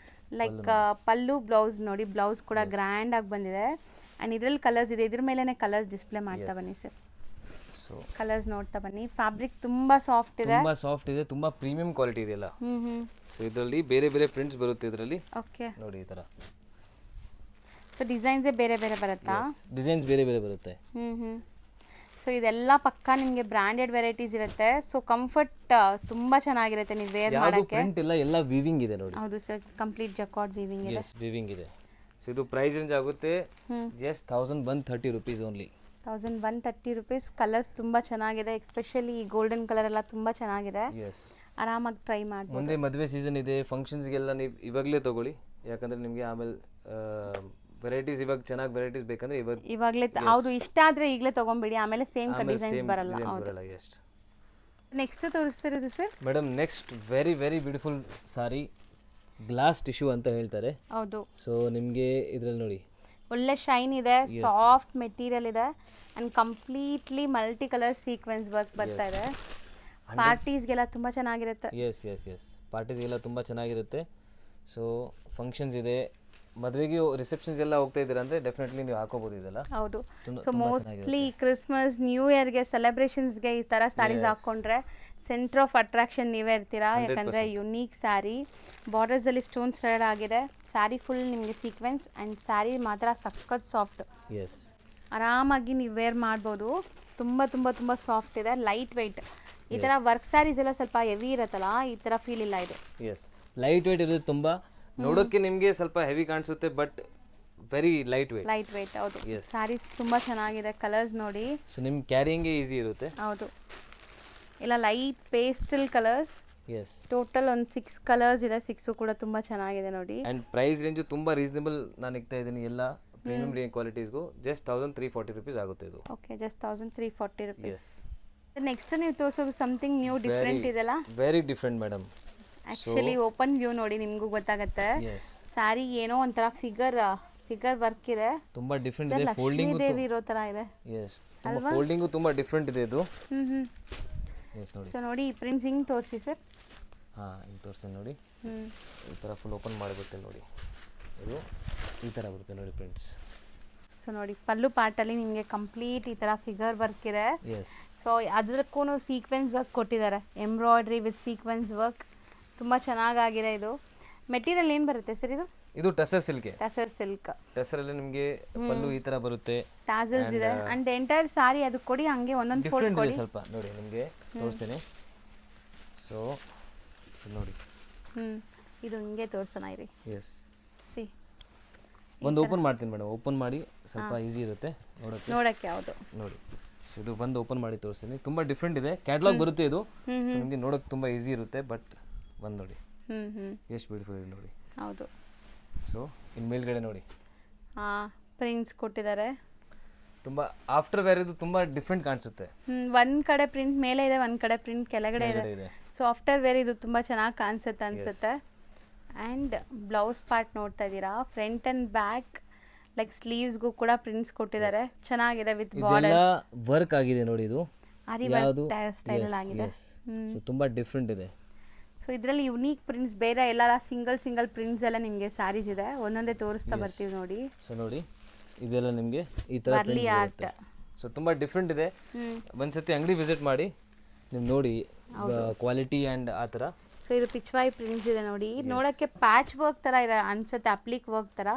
ಲೈಕ್ ಪಲ್ಲು, ಬ್ಲೌಸ್ ನೋಡಿ, ಬ್ಲೌಸ್ ಕೂಡ ಗ್ರ್ಯಾಂಡ್ ಆಗಿ ಬಂದಿದೆ. ಆ್ಯಂಡ್ ಇದರಲ್ಲಿ ಕಲರ್ಸ್ ಇದೆ, ಇದ್ರ ಮೇಲೇ ಕಲರ್ಸ್ ಡಿಸ್ಪ್ಲೇ ಮಾಡ್ತಾ ಬನ್ನಿ ಸರ್. ಸೊ ಕಲರ್ಸ್ ನೋಡ್ತಾ ಬನ್ನಿ. ಫ್ಯಾಬ್ರಿಕ್ ತುಂಬ ಸಾಫ್ಟ್ ಇದೆ, ತುಂಬ ಸಾಫ್ಟ್ ಇದೆ, ತುಂಬ ಪ್ರೀಮಿಯಂ ಕ್ವಾಲಿಟಿ ಇದೆಯಲ್ಲ. ಸೊ ಇದರಲ್ಲಿ ಬೇರೆ ಬೇರೆ ಪ್ರಿಂಟ್ಸ್ ಬರುತ್ತೆ ಇದರಲ್ಲಿ. ಓಕೆ, ನೋಡಿ ಈ ಥರ. ಸೊ ಡಿಸೈನ್ಸೇ ಬೇರೆ ಬೇರೆ ಬರುತ್ತಾ? ಡಿಸೈನ್ಸ್ ಬೇರೆ ಬೇರೆ ಬರುತ್ತೆ. ಸೊ ಇದೆಲ್ಲ ಪಕ್ಕಾ ನಿಮಗೆ ಬ್ರ್ಯಾಂಡೆಡ್ ವೆರೈಟೀಸ್ ಇರುತ್ತೆ. ಸೊ ಕಂಫರ್ಟ್ ತುಂಬ ಚೆನ್ನಾಗಿರುತ್ತೆ ನೀವು ವೇರ್ ಯಾವುದು ಮಾಡೋಕ್ಕೆ. ಪ್ರಿಂಟ್ ಇಲ್ಲ, ಎಲ್ಲ ವೀವಿಂಗ್ ಇದೆ ನೋಡಿ. ಹೌದು ಸರ್, ಕಂಪ್ಲೀಟ್ ಜಕಾರ್ಡ್ ವೀವಿಂಗ್ ಇದೆ. ಎಸ್, ವೀವಿಂಗ್ ಇದೆ. ಸೊ ಇದು ಪ್ರೈಸ್ ರೇಂಜ್ ಆಗುತ್ತೆ just 1130 rupees only. 1130 rupees. Colours ತುಂಬ ಚೆನ್ನಾಗಿದೆ, ಎಸ್ಪೆಷಲಿ ಈ ಗೋಲ್ಡನ್ ಕಲರ್ ಎಲ್ಲ ತುಂಬ ಚೆನ್ನಾಗಿದೆ. ಎಸ್, ಆರಾಮಾಗಿ ಟ್ರೈ ಮಾಡ್ಬೋದು. ಮುಂದೆ ಮದುವೆ ಸೀಸನ್ ಇದೆ, ಫಂಕ್ಷನ್ಸ್ಗೆಲ್ಲ ನೀವು ಇವಾಗಲೇ ತಗೊಳ್ಳಿ, ಯಾಕಂದ್ರೆ ನಿಮಗೆ ಆಮೇಲೆ ವೆರೈಟೀಸ್ ಇವಾಗ ಚೆನ್ನಾಗಿ ವೆರೈಟೀಸ್ ಬೇಕಂದ್ರೆ ಇವಾಗಲೇ ಹೌದು, ಇಷ್ಟ ಆದರೆ ಈಗಲೇ ತೊಗೊಂಬಿಡಿ, ಆಮೇಲೆ ಸೇಮ್ ಡಿಸೈನ್ಸ್ ಬರಲ್ಲ. ಹೌದು. ಎಷ್ಟು ನೆಕ್ಸ್ಟ್ ತೋರಿಸ್ತಿರೋದು sir? Madam next very very beautiful sari, glass tissue ಅಂತ ಹೇಳ್ತಾರೆ. ಹೌದು. ಸೊ ನಿಮಗೆ ಇದರಲ್ಲಿ ನೋಡಿ ಒಳ್ಳೆ ಶೈನ್ ಇದೆ, ಸಾಫ್ಟ್ ಮೆಟೀರಿಯಲ್ ಇದೆ, and completely multi colour sequence work ಬರ್ತಾ ಇದೆ. ಪಾರ್ಟೀಸ್ಗೆಲ್ಲ ತುಂಬ ಚೆನ್ನಾಗಿರುತ್ತೆ. ಎಸ್ ಎಸ್ ಎಸ್, ಪಾರ್ಟೀಸ್ಗೆಲ್ಲ ತುಂಬ ಚೆನ್ನಾಗಿರುತ್ತೆ. ಸೊ ಫಂಕ್ಷನ್ಸ್ ಇದೆ, ಮದುವೆಗೆ ರಿಸೆಪ್ಷನ್ಸ್ ಎಲ್ಲ ಹೋಗ್ತಾ ಇದ್ದೀರಾ ಅಂದರೆ ಡೆಫಿನೆಟ್ಲಿ ನೀವು ಹಾಕೋಬೋದು ಇದೆಲ್ಲ. ಹೌದು. ಸೊ ಮೋಸ್ಟ್ಲಿ ಕ್ರಿಸ್ಮಸ್, ನ್ಯೂ ಇಯರ್ಗೆ, ಸೆಲೆಬ್ರೇಷನ್ಸ್ಗೆ ಈ ಥರ ಸ್ಯಾರೀಸ್ ಹಾಕ್ಕೊಂಡ್ರೆ ಸೆಂಟರ್ ಆಫ್ ಅಟ್ರಾಕ್ಷನ್ ನೀವೇ ಇರ್ತೀರಾ. ಯಾಕಂದರೆ ಯುನೀಕ್ ಸ್ಯಾರಿ, ಬಾರ್ಡರ್ಸಲ್ಲಿ ಸ್ಟೋನ್ ಸ್ಟೈಡ್ ಆಗಿದೆ, ಸ್ಯಾರಿ ಫುಲ್ ನಿಮಗೆ ಸೀಕ್ವೆನ್ಸ್, ಆ್ಯಂಡ್ ಸ್ಯಾರಿ ಮಾತ್ರ ಸಖತ್ ಸಾಫ್ಟ್. ಎಸ್, ಆರಾಮಾಗಿ ನೀವು ವೇರ್ ಮಾಡ್ಬೋದು. ತುಂಬ ತುಂಬ ತುಂಬ ಸಾಫ್ಟ್ ಇದೆ, ಲೈಟ್ ವೆಯ್ಟ್. ಈ ಥರ ವರ್ಕ್ ಸ್ಯಾರೀಸ್ ಎಲ್ಲ ಸ್ವಲ್ಪ ಹೆವಿ ಇರುತ್ತಲ್ಲ, ಈ ಥರ ಫೀಲ್ ಇಲ್ಲ ಇದು. ಎಸ್, ಲೈಟ್ ವೆಯ್ಟ್ ಇರುತ್ತೆ, ತುಂಬ ನೋಡೋಕ್ಕೆ ನಿಮಗೆ ಸ್ವಲ್ಪ ಹೆವಿ ಕಾಣಿಸುತ್ತೆ, but very light weight. Light weight, ಹೌದು. ಸ್ಯಾರೀಸ್ ತುಂಬ ಚೆನ್ನಾಗಿದೆ, ಕಲರ್ಸ್ ನೋಡಿ. ಸೊ ನಿಮ್ಗೆ ಕ್ಯಾರಿಂಗ್ಗೆ ಈಸಿ ಇರುತ್ತೆ. ಹೌದು, ಇಲ್ಲ light pastel colours. Yes, total ಒಂದು 6 ಕಲರ್ಸ್ ಇದೆ, 6 ಕೂಡ ತುಂಬ ಚೆನ್ನಾಗಿದೆ ನೋಡಿ. ಆ್ಯಂಡ್ ಪ್ರೈಸ್ ರೇಂಜು ತುಂಬ ರೀಸನಬಲ್ ನಾನು ಇಕ್ತಾ ಇದ್ದೀನಿ ಎಲ್ಲ ಪ್ರೀಮಿಯಂ ಕ್ವಾಲಿಟೀಸ್ಗೂ. ಜಸ್ಟ್ 1340 rupees ಆಗುತ್ತೆ ಇದು. Okay, just 1340 rupees. Yes, next ನೀವು ತೋರಿಸೋದು ಸಮಥಿಂಗ್ ನ್ಯೂ ಡಿಫ್ರೆಂಟ್ ಇದೆಲ್ಲ. Very different madam. Actually open view ನೋಡಿ ನಿಮಗೂ ಗೊತ್ತಾಗುತ್ತೆ. ಎಸ್, ಸ್ಯಾರಿ ಏನೋ ಒಂಥರ ಫಿಗರ್ ವರ್ಕ್ ಇದೆ, ತುಂಬ ಡಿಫ್ರೆಂಟ್ ಇದೆ. ಲಕ್ಷ್ಮೀ ಫೋಲ್ಡಿಂಗ್ ದೇವಿ ಇರೋ ಥರ ಇದೆ. ಎಸ್, ತುಂಬ ಫೋಲ್ಡಿಂಗು ತುಂಬ ಡಿಫ್ರೆಂಟ್ ಇದೆ ಇದು. ಎಸ್ ನೋಡಿ. ಸೊ ನೋಡಿ ಈ ಪ್ರಿಂಟ್ಸ್ ಹಿಂಗೆ ತೋರಿಸಿ ಸರ್. ಹಾಂ, ಹಿಂಗೆ ತೋರಿಸ್ತೀನಿ ನೋಡಿ. ಈ ಥರ ಫುಲ್ ಓಪನ್ ಮಾಡಿಬಿಡ್ತೀನಿ ನೋಡಿ, ಇದು ಈ ಥರ ಬರುತ್ತೆ ನೋಡಿ ಪ್ರಿಂಟ್ಸ್. ಸೊ ನೋಡಿ ಪಲ್ಲು ಪಾರ್ಟಲ್ಲಿ ನಿಮಗೆ ಕಂಪ್ಲೀಟ್ ಈ ಥರ ಫಿಗರ್ ವರ್ಕ್ ಇದೆ. ಎಸ್, ಸೊ ಅದಕ್ಕೂ ಸೀಕ್ವೆನ್ಸ್ ವರ್ಕ್ ಕೊಟ್ಟಿದ್ದಾರೆ, ಎಂಬ್ರಾಯ್ಡ್ರಿ ವಿತ್ ಸೀಕ್ವೆನ್ಸ್ ವರ್ಕ್. ತುಂಬ ಚೆನ್ನಾಗಾಗಿದೆ ಇದು. ಮೆಟೀರಿಯಲ್ ಏನು ಬರುತ್ತೆ ಸರ್ ಇದು? ಇದು ಟಸರ್ ಸಿಲ್ಕ್. ಟಸರ್ ಸಿಲ್ಕ್. ಟಸರಲ್ಲಿ ನಿಮಗೆ ಪಲ್ಲು ಈ ಥರ ಬರುತ್ತೆ, ಟಾಸಲ್ಸ್ ಇದೆ, ಅಂಡ್ ಎಂಟೈರ್ ಸಾರಿ ಅದು ಕೊಡಿ, ಹಂಗೆ ಒಂದೊಂದು ಫೋಲ್ಡ್ ಡಿಫ್ರೆಂಟ್ ಕೊಡಿ. ಇದೆ ಸ್ವಲ್ಪ ನೋಡಿ, ನಿಮಗೆ ತೋರಿಸ್ತೀನಿ. ಸೊ ನೋಡಿ, ಇದು ಹಿಂಗೆ ತೋರಿಸೋಣ ಇರಿ. ಎಸ್, ಸಿ ಒಂದು ಓಪನ್ ಮಾಡ್ತೀನಿ ಮೇಡಮ್, ಓಪನ್ ಮಾಡಿ ಸ್ವಲ್ಪ ಈಸಿ ಇರುತ್ತೆ ನೋಡೋಕ್ಕೆ. ಹೌದು ನೋಡಿ. ಸೊ ಇದು ಬಂದು ಓಪನ್ ಮಾಡಿ ತೋರಿಸ್ತೀನಿ, ತುಂಬ ಡಿಫ್ರೆಂಟ್ ಇದೆ, ಕ್ಯಾಟ್ಲಾಗ್ ಬರುತ್ತೆ ಇದು. ಸೊ ನಿಮಗೆ ನೋಡೋಕ್ಕೆ ತುಂಬ ಈಸಿ ಇರುತ್ತೆ, ಬಟ್ ಬಂದು ನೋಡಿ ಎಷ್ಟು ಬ್ಯೂಟಿಫುಲ್ ಇದೆ ನೋಡಿ. ಹೌದು. ಸೊ ಇನ್ನು ಮೇಲ್ಗಡೆ ನೋಡಿ, ಪ್ರಿಂಟ್ಸ್ ಕೊಟ್ಟಿದ್ದಾರೆ. ತುಂಬ ಆಫ್ಟರ್ ವೇರ್ ಇದು ತುಂಬ ಡಿಫ್ರೆಂಟ್ ಕಾಣಿಸುತ್ತೆ. ಒಂದು ಕಡೆ ಪ್ರಿಂಟ್ ಮೇಲೆ ಇದೆ, ಒಂದು ಕಡೆ ಪ್ರಿಂಟ್ ಕೆಳಗಡೆ ಇದೆ. ಇದೆ. ಸೊ ಆಫ್ಟರ್ ವೇರ್ ಇದು ತುಂಬ ಚೆನ್ನಾಗಿ ಕಾಣಿಸುತ್ತೆ ಅನ್ಸುತ್ತೆ. ಆ್ಯಂಡ್ ಬ್ಲೌಸ್ ಪಾರ್ಟ್ ನೋಡ್ತಾ ಇದ್ದೀರಾ, ಫ್ರಂಟ್ ಆ್ಯಂಡ್ ಬ್ಯಾಕ್ ಲೈಕ್ ಸ್ಲೀವ್ಸ್ಗೂ ಕೂಡ ಪ್ರಿಂಟ್ಸ್ ಕೊಟ್ಟಿದ್ದಾರೆ, ಚೆನ್ನಾಗಿದೆ ವಿತ್ ಇದೆಲ್ಲ ಬಾರ್ಡರ್ಸ್, ವರ್ಕ್ ಆಗಿದೆ ನೋಡಿ. ಇದು ಆರಿ ಯಾವುದು ವರ್ಕ್ ಸ್ಟೈಲ್ ಆಗಿದೆ. ಸೊ ತುಂಬ ಡಿಫ್ರೆಂಟ್ ಇದೆ. ಸೊ ಇದರಲ್ಲಿ ಯುನೀಕ್ ಪ್ರಿಂಟ್ಸ್, ಬೇರೆ ಎಲ್ಲ ಸಿಂಗಲ್ ಪ್ರಿಂಟ್ಸ್ ಎಲ್ಲ ನಿಮಗೆ ಸ್ಯಾರೀಸ್ ಇದೆ, ಒಂದೊಂದೇ ತೋರಿಸ್ತಾ ಬರ್ತೀವಿ ನೋಡಿ. ಸೊ ನೋಡಿ ಇದೆಲ್ಲ ನಿಮಗೆ ಈ ಥರ ವರ್ಲಿ ಆರ್ಟ್. ಸೊ ತುಂಬ ಡಿಫ್ರೆಂಟ್ ಇದೆ. ಒಂದ್ಸತಿ ಅಂಗಡಿ ವಿಸಿಟ್ ಮಾಡಿ ನೀವು ನೋಡಿ ಕ್ವಾಲಿಟಿ ಆ್ಯಂಡ್ ಆ ಥರ. ಸೊ ಇದು ಪಿಚ್ವಾಯಿ ಪ್ರಿಂಟ್ಸ್ ಇದೆ ನೋಡಿ, ನೋಡೋಕ್ಕೆ ಪ್ಯಾಚ್ ವರ್ಕ್ ಥರ ಇದೆ ಅನ್ಸುತ್ತೆ, ಅಪ್ಲಿಕ್ ವರ್ಕ್ ಥರ,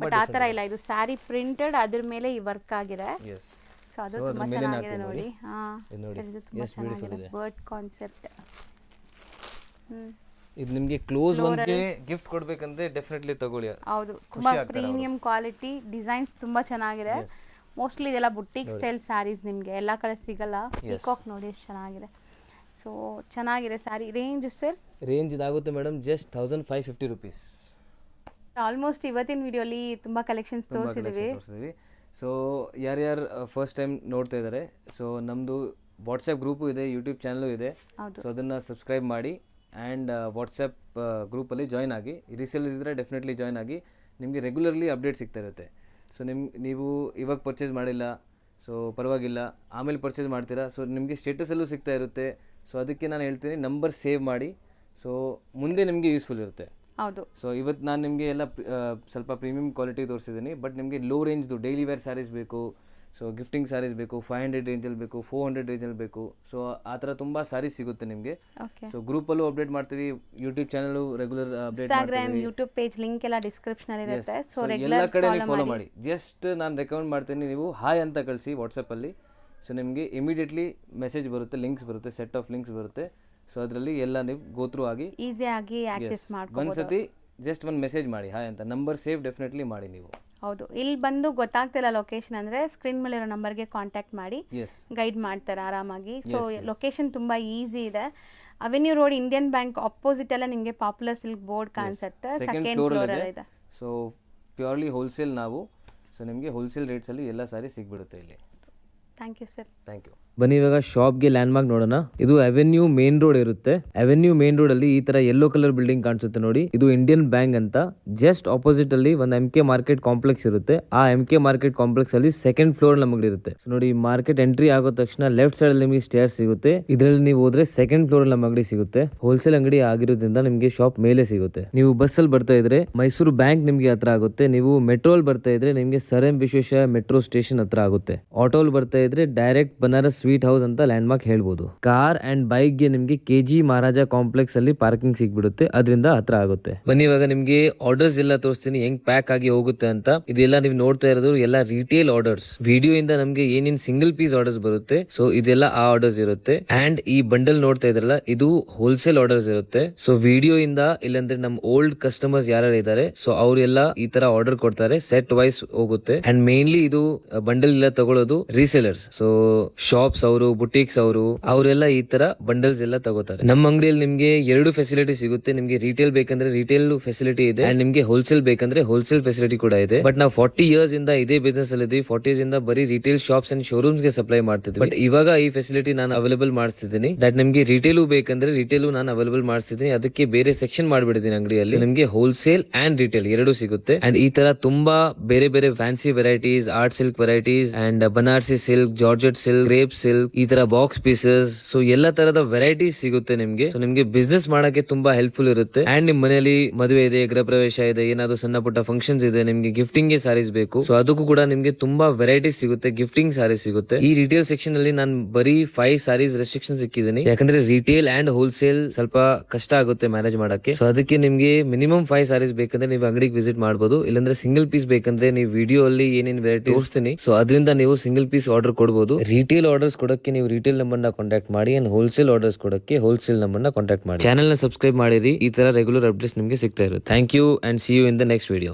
ಬಟ್ ಆ ಥರ ಇಲ್ಲ, ಇದು ಸ್ಯಾರಿ ಪ್ರಿಂಟೆಡ್, ಅದ್ರ ಮೇಲೆ ಈ ವರ್ಕ್ ಆಗಿದೆ. ಎಸ್, ಸೊ ಅದು ತುಂಬ ಚೆನ್ನಾಗಿದೆ ನೋಡಿ. ಹಾಂ, ಇದು ತುಂಬ ಚೆನ್ನಾಗಿದೆ, ಬರ್ಡ್ ಕಾನ್ಸೆಪ್ಟ್. ಇದು ನಿಮಗೆ ಕ್ಲೋಸ್ ಒನ್ಸ್ಗೆ ಗಿಫ್ಟ್ ಕೊಡ್ಬೇಕಂದ್ರೆ ಡೆಫಿನೆಟ್ಲಿ ತಗೊಳ್ಳಿ. ಹೌದು, ತುಂಬ ಪ್ರೀಮಿಯಂ ಕ್ವಾಲಿಟಿ, ಡಿಸೈನ್ಸ್ ತುಂಬ ಚೆನ್ನಾಗಿದೆ. ಮೋಸ್ಟ್ಲಿ ಇದೆಲ್ಲ ಬುಟ್ಟಿಕ್ ಸ್ಟೈಲ್ ಸ್ಯಾರೀಸ್, ನಿಮಗೆ ಎಲ್ಲ ಕಡೆ ಸಿಗಲ್ಲ. ಪೀಕಾಕ್ ನೋಡಿ ಎಷ್ಟು ಚೆನ್ನಾಗಿದೆ. ಸೊ ಚೆನ್ನಾಗಿದೆ ಸ್ಯಾರಿ. Range sir? ರೇಂಜ್ ಇದಾಗುತ್ತೆ ಮೇಡಮ್ ಜಸ್ಟ್ 1550 ರುಪೀಸ್. ಆಲ್ಮೋಸ್ಟ್ ಇವತ್ತಿನ ವಿಡಿಯೋಲಿ ತುಂಬ ಕಲೆಕ್ಷನ್ಸ್ ತೋರಿಸಿದ್ದೀವಿ. ಸೊ ಯಾರ್ಯಾರು ಫಸ್ಟ್ ಟೈಮ್ ನೋಡ್ತಾ ಇದ್ದಾರೆ, ಸೊ ನಮ್ಮದು ವಾಟ್ಸಪ್ ಗ್ರೂಪು ಇದೆ, ಯೂಟ್ಯೂಬ್ ಚಾನಲು ಇದೆ. ಸೊ ಅದನ್ನು ಸಬ್ಸ್ಕ್ರೈಬ್ ಮಾಡಿ ಆ್ಯಂಡ್ ವಾಟ್ಸಪ್ ಗ್ರೂಪಲ್ಲಿ ಜಾಯ್ನ್ ಆಗಿ. ರೀಸೇಲ್ ಇದ್ದರೆ ಡೆಫಿನೆಟ್ಲಿ ಜಾಯ್ನ್ ಆಗಿ, ನಿಮಗೆ ರೆಗ್ಯುಲರ್ಲಿ ಅಪ್ಡೇಟ್ ಸಿಗ್ತಾ ಇರುತ್ತೆ. ಸೊ ನೀವು ಇವಾಗ ಪರ್ಚೇಸ್ ಮಾಡಿಲ್ಲ, ಸೊ ಪರವಾಗಿಲ್ಲ, ಆಮೇಲೆ ಪರ್ಚೇಸ್ ಮಾಡ್ತೀರಾ, ಸೊ ನಿಮಗೆ ಸ್ಟೇಟಸಲ್ಲೂ ಸಿಗ್ತಾ ಇರುತ್ತೆ. ಸೊ ಅದಕ್ಕೆ ನಾನು ಹೇಳ್ತೀನಿ, ನಂಬರ್ ಸೇವ್ ಮಾಡಿ, ಸೊ ಮುಂದೆ ನಿಮಗೆ ಯೂಸ್ಫುಲ್ ಇರುತ್ತೆ. ಹೌದು. ಸೊ ಇವತ್ತು ನಾನು ನಿಮಗೆ ಎಲ್ಲ ಸ್ವಲ್ಪ ಪ್ರೀಮಿಯಂ ಕ್ವಾಲಿಟಿ ತೋರಿಸಿದ್ದೀನಿ, ಬಟ್ ನಿಮಗೆ ಲೋ ರೇಂಜ್ದು ಡೈಲಿ ವೇರ್ ಸ್ಯಾರೀಸ್ ಬೇಕು, ಸೊ ಗಿಫ್ಟಿಂಗ್ ಸ್ಯಾರೀಸ್ ಬೇಕು, 500 ರೇಂಜಲ್ಲಿ ಬೇಕು, 400 ರೇಂಜಲ್ಲಿ ಬೇಕು. ಸೊ ಆ ಥರ ತುಂಬ ಸ್ಯಾರೀಸ್ ಸಿಗುತ್ತೆ ನಿಮಗೆ. ಸೊ ಗ್ರೂಪಲ್ಲೂ ಅಪ್ಡೇಟ್ ಮಾಡ್ತೀವಿ, YouTube channel regular update Instagram, YouTube page link ಎಲ್ಲ ಡಿಸ್ಕ್ರಿಪ್ಷನ್ ಇರುತ್ತೆ. ಸೊ ಎಲ್ಲ ಕಡೆ ನೀವು ಫಾಲೋ ಮಾಡಿ. ಜಸ್ಟ್ ನಾನು ರೆಕಮೆಂಡ್ ಮಾಡ್ತೀನಿ, ನೀವು ಹಾಯ್ ಅಂತ ಕಳಿಸಿ ವಾಟ್ಸಪ್ಪಲ್ಲಿ. ಸೊ ನಿಮಗೆ ಇಮಿಡಿಯೇಟ್ಲಿ ಮೆಸೇಜ್ ಬರುತ್ತೆ, ಲಿಂಕ್ಸ್ ಬರುತ್ತೆ, ಸೆಟ್ ಆಫ್ ಲಿಂಕ್ಸ್ ಬರುತ್ತೆ. ಸೊ ಅದರಲ್ಲಿ ಎಲ್ಲ ನೀವು ಗೋತ್ರೂ ಆಗಿ ಈಸಿಯಾಗಿ ಆಕ್ಸೆಸ್ ಮಾಡ್ಕೊಬೋದು. ಒಂದ್ಸತಿ ಜಸ್ಟ್ ಒಂದು ಮೆಸೇಜ್ ಮಾಡಿ ಹಾಯ್ ಅಂತ, ನಂಬರ್ ಸೇವ್ ಡೆಫಿನೆಟ್ಲಿ ಮಾಡಿ ನೀವು. ಹೌದು, ಇಲ್ಲಿ ಬಂದು ಗೊತ್ತಾಗ್ತಿಲ್ಲ ಲೊಕೇಶನ್ ಅಂದರೆ ಸ್ಕ್ರೀನ್ ಮೇಲೆ ಇರೋ ನಂಬರ್ಗೆ ಕಾಂಟ್ಯಾಕ್ಟ್ ಮಾಡಿ, ಗೈಡ್ ಮಾಡ್ತಾರೆ ಆರಾಮಾಗಿ. ಸೊ ಲೊಕೇಶನ್ ತುಂಬ ಈಸಿ ಇದೆ. Avenue Road, Indian Bank opposite ಎಲ್ಲ ನಿಮಗೆ ಪಾಪ್ಯುಲರ್ ಸಿಲ್ಕ್ ಬೋರ್ಡ್ ಕಾಣಿಸುತ್ತೆ, ಸೆಕೆಂಡ್ ಫ್ಲೋರ್ ಇದೆ. ಸೊ ಪ್ಯೂರ್ಲಿ ಹೋಲ್ಸೇಲ್ ನಾವು. ಸೊ ನಿಮಗೆ ಹೋಲ್ಸೇಲ್ ರೇಟ್ಸಲ್ಲಿ ಎಲ್ಲ ಸಾರಿ ಸಿಗ್ಬಿಡುತ್ತೆ ಇಲ್ಲಿ. Thank you sir. Thank you. ಬನ್ನಿ ಇವಾಗ ಶಾಪ್ಗೆ ಲ್ಯಾಂಡ್ ಮಾರ್ಕ್ ನೋಡೋಣ. ಇದು ಅವೆನ್ಯೂ ಮೇನ್ ರೋಡ್ ಇರುತ್ತೆ. ಅವೆನ್ಯೂ ಮೇನ್ ರೋಡ್ ಅಲ್ಲಿ ಈ ತರ ಯೆಲ್ಲೋ ಕಲರ್ ಬಿಲ್ಡಿಂಗ್ ಕಾಣಿಸುತ್ತೆ ನೋಡಿ, ಇದು ಇಂಡಿಯನ್ ಬ್ಯಾಂಕ್ ಅಂತ. ಜಸ್ಟ್ ಆಪೋಸಿಟ್ ಅಲ್ಲಿ ಒಂದು MK ಮಾರ್ಕೆಟ್ ಕಾಂಪ್ಲೆಕ್ಸ್ ಇರುತ್ತೆ. ಆ MK ಮಾರ್ಕೆಟ್ ಕಾಂಪ್ಲೆಕ್ಸ್ ಅಲ್ಲಿ ಸೆಕೆಂಡ್ ಫ್ಲೋರ್ ನಮಗೆ ಇರುತ್ತೆ. ನೋಡಿ, ಮಾರ್ಕೆಟ್ ಎಂಟ್ರಿ ಆಗೋ ತಕ್ಷಣ ಲೆಫ್ಟ್ ಸೈಡ್ ಅಲ್ಲಿ ನಿಮಗೆ ಸ್ಟೇರ್ಸ್ ಸಿಗುತ್ತೆ. ಇದರಲ್ಲಿ ನೀವು ಹೋದ್ರೆ ಸೆಕೆಂಡ್ ಫ್ಲೋರ್ ಅಲ್ಲಿ ನಮ್ಮ ಅಂಗಡಿ ಸಿಗುತ್ತೆ. ಹೋಲ್ಸೇಲ್ ಅಂಗಡಿ ಆಗಿರೋದ್ರಿಂದ ನಿಮಗೆ ಶಾಪ್ ಮೇಲೆ ಸಿಗುತ್ತೆ. ನೀವು ಬಸ್ ಅಲ್ಲಿ ಬರ್ತಾ ಇದ್ರೆ ಮೈಸೂರು ಬ್ಯಾಂಕ್ ನಿಮ್ಗೆ ಹತ್ರ ಆಗುತ್ತೆ. ನೀವು ಮೆಟ್ರೋ ಅಲ್ಲಿ ಬರ್ತಾ ಇದ್ರೆ ನಿಮ್ಗೆ sir M Visvesvaraya metro station ಹತ್ರ ಆಗುತ್ತೆ. ಆಟೋ ಅಲ್ಲಿ ಬರ್ತಾ ಇದ್ರೆ ಡೈರೆಕ್ಟ್ ಬನಾರಸ್ ಸ್ವೀಟ್ ಹೌಸ್ ಅಂತ ಲ್ಯಾಂಡ್ ಮಾರ್ಕ್ ಹೇಳ್ಬೋದು. ಕಾರ್ ಅಂಡ್ ಬೈಕ್ ಗೆ ನಿಮ್ಗೆ KG ಮಹಾರಾಜ ಕಾಂಪ್ಲೆಕ್ಸ್ ಅಲ್ಲಿ ಪಾರ್ಕಿಂಗ್ ಸಿಗ್ಬಿಡುತ್ತೆ, ಅದರಿಂದ ಹತ್ರ ಆಗುತ್ತೆ. ಬನ್ನಿ ಇವಾಗ ನಿಮ್ಗೆ ಆರ್ಡರ್ಸ್ ಎಲ್ಲ ತೋರಿಸ್ತೀನಿ, ಹೆಂಗ್ ಪ್ಯಾಕ್ ಆಗಿ ಹೋಗುತ್ತೆ ಅಂತ. ಇದೆಲ್ಲ ನೀವು ನೋಡ್ತಾ ಇರೋದು ಎಲ್ಲ ರಿಟೇಲ್ ಆರ್ಡರ್ಸ್. ವಿಡಿಯೋ ಇಂದ ನಮ್ಗೆ ಏನೇನ್ ಸಿಂಗಲ್ ಪೀಸ್ ಆರ್ಡರ್ಸ್ ಬರುತ್ತೆ, ಸೊ ಇದೆಲ್ಲ ಆ ಆರ್ಡರ್ಸ್ ಇರುತ್ತೆ. ಅಂಡ್ ಈ ಬಂಡಲ್ ನೋಡ್ತಾ ಇದ್ರಲ್ಲ, ಇದು ಹೋಲ್ಸೇಲ್ ಆರ್ಡರ್ಸ್ ಇರುತ್ತೆ. ಸೊ ವಿಡಿಯೋ ಇಂದ ಇಲ್ಲಾಂದ್ರೆ ನಮ್ ಓಲ್ಡ್ ಕಸ್ಟಮರ್ಸ್ ಯಾರು ಇದ್ದಾರೆ, ಸೊ ಅವರೆಲ್ಲ ಈ ತರ ಆರ್ಡರ್ ಕೊಡ್ತಾರೆ, ಸೆಟ್ ವೈಸ್ ಹೋಗುತ್ತೆ. ಅಂಡ್ ಮೇನ್ಲಿ ಇದು ಬಂಡಲ್ ಎಲ್ಲ ತಗೊಳ್ಳೋದು ರೀಸೇಲರ್ಸ್. ಸೊ ಶಾಪ್ಸ್ ಅವರು, ಬುಟಿಕ್ಸ್ ಅವರು, ಅವರೆಲ್ಲ ಈ ತರ ಬಂಡಲ್ಸ್ ಎಲ್ಲ ತಗೋತಾರೆ. ನಮ್ಮ ಅಂಗಡಿಯಲ್ಲಿ ನಿಮ್ಗೆ ಎರಡು ಫೆಸಿಲಿಟಿ ಸಿಗುತ್ತೆ. ನಿಮ್ಗೆ ರಿಟೇಲ್ ಬೇಕಂದ್ರೆ ರಿಟೇಲ್ ಫೆಸಿಲಿಟಿ ಇದೆ, ಅಂಡ್ ನಿಮ್ಗೆ ಹೋಲ್ಸೇಲ್ ಬೇಕಂದ್ರೆ ಹೋಲ್ಸೇಲ್ ಫೆಸಿಲಿಟಿ ಕೂಡ ಇದೆ. ಬಟ್ ನಾವು 40 ಇಯರ್ಸ್ ಇಂದ ಇದೇ ಬಿಸ್ನೆಸ್ ಅಲ್ಲಿ ಇದೀವಿ. 40 ಇಯರ್ಸ್ ಇಂದ ಬರೀ ರಿಟೇಲ್ ಶಾಪ್ಸ್ ಅಂಡ್ ಶೋರೂಮ್ಸ್ ಗೆ ಸಪ್ಲೈ ಮಾಡ್ತಿದ್ವಿ. ಬಟ್ ಇವಾಗ ಈ ಫೆಸಿಲಿಟಿ ನಾನು ಅವೈಲೇಬಲ್ ಮಾಡಿಸ್ತಿದ್ದೀನಿ. ದಟ್ ನಿಮ್ಗೆ ರಿಟೇಲು ಬೇಕಂದ್ರೆ ರಿಟೇಲು ನಾನು ಅವೈಲೇಬಲ್ ಮಾಡಿಸ್ತಿದ್ದೀನಿ. ಅದಕ್ಕೆ ಬೇರೆ ಸೆಕ್ಷನ್ ಮಾಡ್ಬಿಡ್ತೀನಿ ಅಂಗಡಿಯಲ್ಲಿ. ನಿಮ್ಗೆ ಹೋಲ್ಸೇಲ್ ಅಂಡ್ ರಿಟೇಲ್ ಎರಡು ಸಿಗುತ್ತೆ. ಅಂಡ್ ಈ ತರ ತುಂಬಾ ಬೇರೆ ಬೇರೆ fancy varieties, art silk varieties, and Banarasi silk, georgette silk, crepe silk, ಈ ತರ ಬಾಕ್ಸ್ ಪೀಸಸ್, ಸೊ ಎಲ್ಲ ತರದ ವೆರೈಟೀಸ್ ಸಿಗುತ್ತೆ ನಿಮ್ಗೆ. ಸೊ ನಿಮ್ಗೆ ಬಿಸ್ನೆಸ್ ಮಾಡಕ್ಕೆ ತುಂಬಾ ಹೆಲ್ಪ್ಫುಲ್ ಇರುತ್ತೆ. ಅಂಡ್ ನಿಮ್ ಮನೆಯಲ್ಲಿ ಮದುವೆ ಇದೆ, ಗೃಹ ಪ್ರವೇಶ ಇದೆ, ಏನಾದ್ರು ಸಣ್ಣ ಪುಟ್ಟ ಫಂಕ್ಷನ್ಸ್ ಇದೆ, ನಿಮ್ಗೆ ಗಿಫ್ಟಿಂಗ್ ಗೆ ಸಾರೀಸ್ ಬೇಕು, ಸೊ ಅದಕ್ಕೂ ಕೂಡ ನಿಮ್ಗೆ ತುಂಬಾ ವೆರೈಟೀಸ್ ಸಿಗುತ್ತೆ, ಗಿಫ್ಟಿಂಗ್ ಸಾರೀಸ್ ಸಿಗುತ್ತೆ. ಈ ರಿಟೇಲ್ ಸೆಕ್ಷನ್ ಅಲ್ಲಿ ನಾನು ಬರೀ 5 ಸಾರೀಸ್ ರೆಸ್ಟ್ರಿಕ್ಷನ್ ಸಿಕ್ಕಿದ್ದೀನಿ, ಯಾಕಂದ್ರೆ ರಿಟೇಲ್ ಅಂಡ್ ಹೋಲ್ಸೇಲ್ ಸ್ವಲ್ಪ ಕಷ್ಟ ಆಗುತ್ತೆ ಮ್ಯಾನೇಜ್ ಮಾಡಕ್ಕೆ. ಸೊ ಅದಕ್ಕೆ ನಿಮ್ಗೆ ಮಿನಿಮಮ್ 5 ಸಾರೀಸ್ ಬೇಕಂದ್ರೆ ನೀವು ಅಂಗಡಿಗೆ ವಿಸಿಟ್ ಮಾಡಬಹುದು. ಇಲ್ಲಾಂದ್ರೆ ಸಿಂಗಲ್ ಪೀಸ್ ಬೇಕಂದ್ರೆ ನೀವು ವಿಡಿಯೋ ಅಲ್ಲಿ ಏನೇನ್ ವೆರೈಟಿ ತೋರಿಸ್ತೀನಿ, ಸೊ ಅದರಿಂದ ನೀವು ಸಿಂಗಲ್ ಪೀಸ್ ಆರ್ಡರ್ ಕೊಡಬಹುದು. ರಿಟೇಲ್ ಆರ್ಡರ್ಸ್ ಕೊಡಕ್ಕೆ ನೀವು ರಿಟೇಲ್ ನಂಬರ್ ನ ಕಾಂಟ್ಯಾಕ್ಟ್ ಮಾಡಿ, ಅಂಡ್ ಹೋಲ್ಸೇಲ್ ಆರ್ಡರ್ಸ್ ಕೊಡಕ್ಕೆ ಹೋಲ್ಸೇಲ್ ನಂಬರ್ ನ ಕಾಂಟ್ಯಾಕ್ಟ್ ಮಾಡಿ. ಚಾನಲ್ ನ ಸಬ್ಸ್ಕ್ರೈಬ್ ಮಾಡಿರಿ, ಈ ತರ ರೆಗ್ಯುಲರ್ ಅಪ್ಡೇಟ್ಸ್ ನಿಮಗೆ ಸಿಗ್ತಾ ಇರುತ್ತೆ. Thank you and see you in the next video.